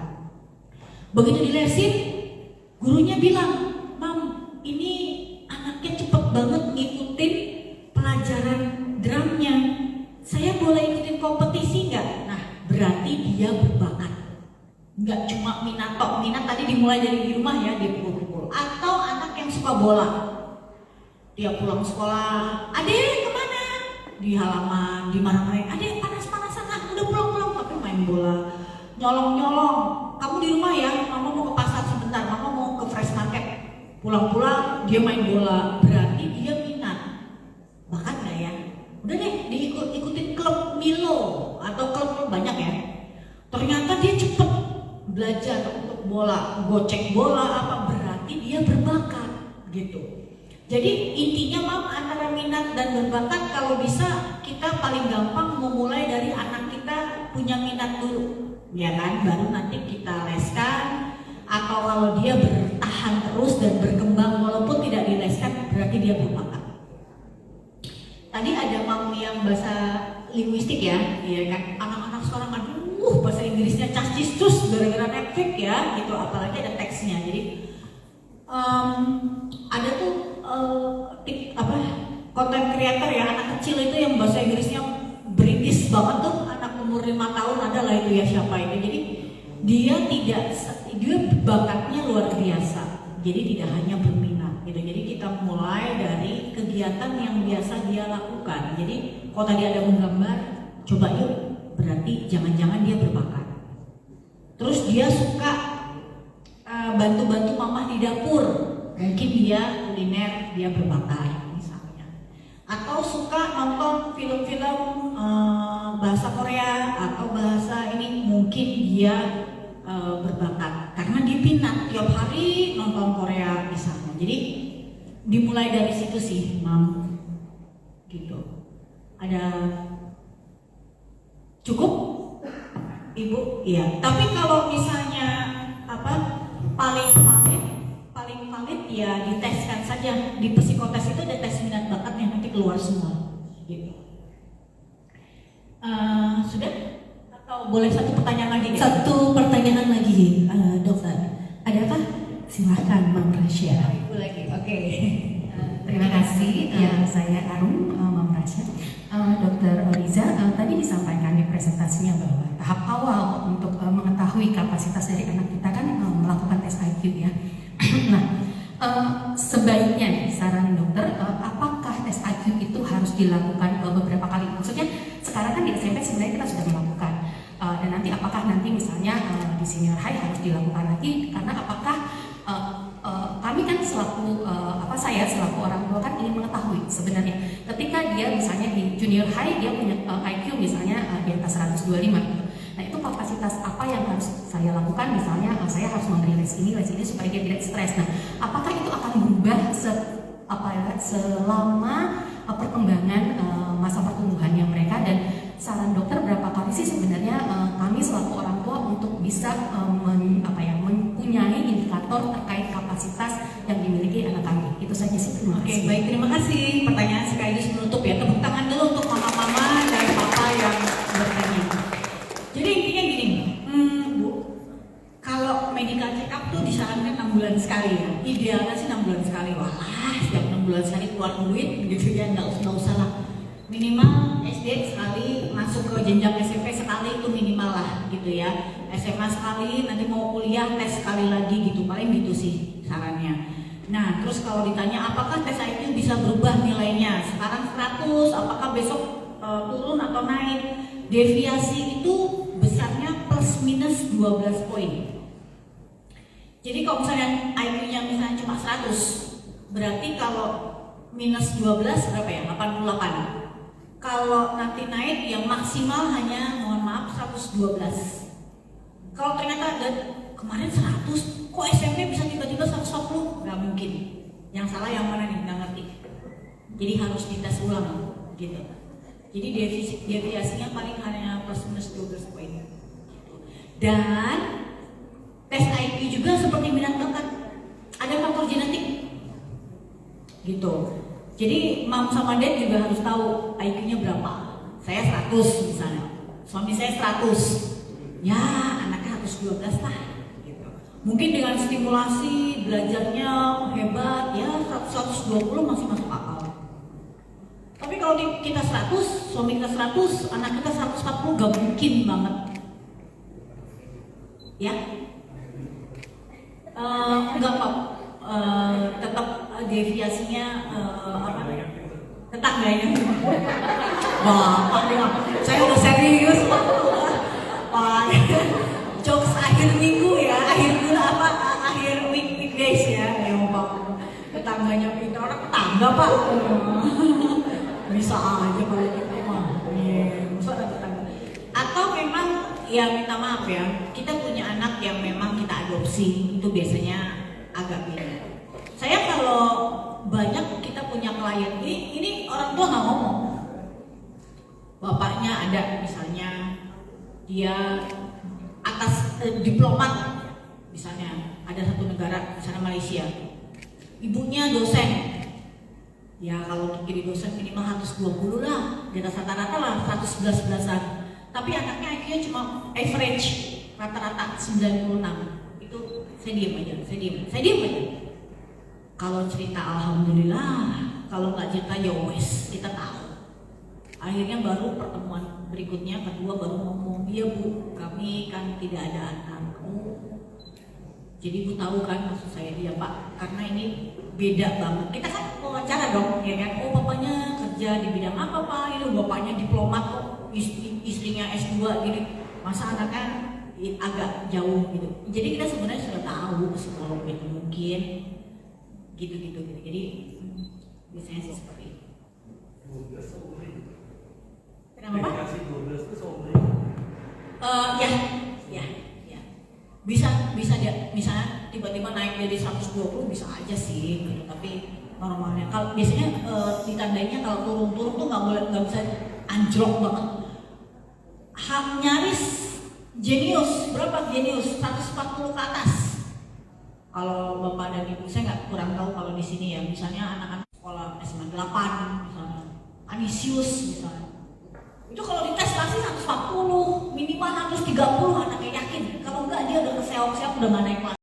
Begitu dilesin, gurunya bilang, "Mam, ini anaknya cepet banget ngikutin pelajaran drumnya. Saya boleh ikutin kompetisi nggak?" Nah, berarti dia berbakat. Nggak cuma minat tok. Minat tadi dimulai dari di rumah ya, dia pukul-pukul. Atau anak yang suka bola, dia pulang sekolah, "Adek kemana?" Di halaman, dimarahin, "Adek panas-panasan lah, udah pulang-pulang." Tapi main bola, nyolong-nyolong. "Kamu di rumah ya, mama mau ke pasar sebentar, mama mau ke fresh market." Pulang-pulang dia main bola, berarti dia minat. Bakat nggak ya? Udah deh, ikutin klub Milo atau klub banyak ya. Ternyata dia cepet belajar untuk bola, gocek bola apa, berarti dia berbakat gitu. Jadi intinya Mam, antara minat dan berbakat kalau bisa kita paling gampang memulai dari anak kita punya minat dulu, ya kan? Baru nanti kita leskan, atau kalau dia bertahan terus dan berkembang walaupun tidak dileskan, berarti dia berbakat. Tadi ada Mam yang bahasa linguistik ya kan? Anak-anak sekarang bahasa Inggrisnya cas-cis-cus gara-gara Netflix ya, gitu. Apalagi ada teksnya. Jadi ada tuh konten creator ya, anak kecil itu yang bahasa Inggrisnya British banget tuh, anak umur 5 tahun adalah itu ya, siapa itu. Jadi dia bakatnya luar biasa. Jadi tidak hanya berminat gitu. Jadi kita mulai dari kegiatan yang biasa dia lakukan. Jadi kalau tadi ada menggambar, coba yuk, berarti jangan-jangan dia berbakat. Terus dia suka bantu-bantu mama di dapur, mungkin dia kuliner, dia berbakat misalnya. Atau suka nonton film-film bahasa Korea atau bahasa ini, mungkin dia berbakat karena dia minat tiap hari nonton Korea misalnya. Jadi dimulai dari situ sih, Mam, gitu. Ada cukup, Ibu? Iya. Tapi kalau misalnya paling valid ya diteskan saja. Di psikotes itu ada tes minat bakat yang nanti keluar semua, gitu. Sudah? Atau boleh satu pertanyaan lagi? Satu pertanyaan lagi, Dokter. Adakah? Silahkan, Mam Rasya. Ibu lagi. Oke. Terima kasih, saya Arum, Mam Rasya. Dr. Oriza, tadi disampaikan di presentasinya bahwa tahap awal untuk mengetahui kapasitas dari anak kita kan melakukan tes IQ ya. Nah, sebaiknya nih, saran dokter, apakah tes IQ itu harus dilakukan beberapa kali? Maksudnya sekarang kan di SMP sebenarnya kita sudah melakukan, dan nanti apakah nanti misalnya di senior high harus dilakukan lagi? Karena apakah kami kan saya selaku orang tua kan ingin mengetahui sebenarnya ketika dia misalnya di junior high dia punya IQ misalnya di atas 125 gitu. Nah itu kapasitas apa yang harus saya lakukan, misalnya saya harus memberi les ini supaya dia tidak stres. Nah apakah itu akan berubah selama perkembangan masa pertumbuhannya mereka, dan saran dokter berapa kali sih sebenarnya kami selaku orang tua untuk bisa mempunyai indikator terkait kapasitas yang dimiliki anak kami. Itu saja sih, terima kasih. Oke, baik, terima kasih. Pertanyaan sekaligus menutup ya. Tepuk tangan dulu untuk mama-mama dan papa yang bertanya. Jadi intinya gini, Bu, kalau medical check up tuh disarankan 6 bulan sekali ya. Idealnya sih 6 bulan sekali. Walah, setiap 6 bulan sekali keluar duit gitu ya, nggak usah lah. Minimal SD sekali, masuk ke jenjang SMP sekali, itu minimal lah gitu ya. SMA sekali, nanti mau kuliah tes sekali lagi gitu, paling gitu sih sarannya. Nah terus kalau ditanya apakah tes IQ bisa berubah nilainya, sekarang 100, apakah besok turun atau naik? Deviasi itu besarnya plus minus 12 poin. Jadi kalau misalnya IQ-nya misalnya cuma 100, berarti kalau minus 12 berapa ya? 88. Kalau nanti naik yang maksimal hanya, mohon maaf, 112. Kalau ternyata kemarin 100, kok SMP bisa tiba-tiba 140? Nggak mungkin. Yang salah yang mana nih? Nggak ngerti. Jadi harus dites ulang gitu. Jadi deviasinya paling hanya plus minus 12 poin. Dan tes IQ juga seperti minat bakat, ada faktor genetik gitu. Jadi mam sama dad juga harus tahu IQ-nya berapa. Saya 100 misalnya, suami saya 100, ya anaknya harus 12 lah gitu. Mungkin dengan stimulasi belajarnya hebat ya 120 masih masuk akal. Tapi kalau kita 100, suami kita 100, anak kita 140 gak mungkin banget ya. Enggak kok, tetap deviasinya tetangganya. Bapak dia, saya udah serius Pak. Jokes akhir minggu ya, akhir weekdays ya, Pak. Tetangganya pintar, orang tetangga Pak. Bisa aja kalau gitu mah. Masa ada tetangga. Atau memang ya minta maaf ya, kita punya anak yang memang kita adopsi, itu biasanya agak beda. Saya kalau banyak kita punya klien ini orang tua nggak ngomong, bapaknya ada misalnya dia atas diplomat misalnya, ada satu negara misalnya Malaysia, ibunya dosen ya, kalau jadi dosen minimal 120 lah, di atas rata-rata lah 111-an, tapi anaknya IQ-nya cuma average rata-rata 96. Itu saya diem aja. Kalau cerita alhamdulillah, kalau nggak cerita ya wes, kita tahu. Akhirnya baru pertemuan berikutnya, kedua baru ngomong, iya Bu, kami kan tidak ada anak. Oh, jadi Bu tahu kan maksud saya, iya Pak, karena ini beda banget. Kita kan wawancara dong, ya kan? Oh bapaknya kerja di bidang apa Pak? Ini bapaknya diplomat kok, istrinya S2 gini. Masa anaknya agak jauh gitu. Jadi kita sebenarnya sudah tahu psikolog itu mungkin gitu. Jadi biasanya sih seperti itu. Kenapa Pak? Ya. Bisa dia misalnya tiba-tiba naik jadi 120 bisa aja sih gitu. Tapi normalnya kalau biasanya ditandainya kalau turun tuh nggak bisa anjlok banget. Nyaris jenius, berapa jenius? 140 ke atas. Kalau bapak dan ibu saya nggak kurang tahu kalau di sini ya, misalnya anak-anak sekolah SMA 8 misalnya, Anisius misalnya, itu kalau dites pasti 140, minimal 130 anaknya yakin. Kalau enggak dia udah keseok-seok udah nggak naik kelas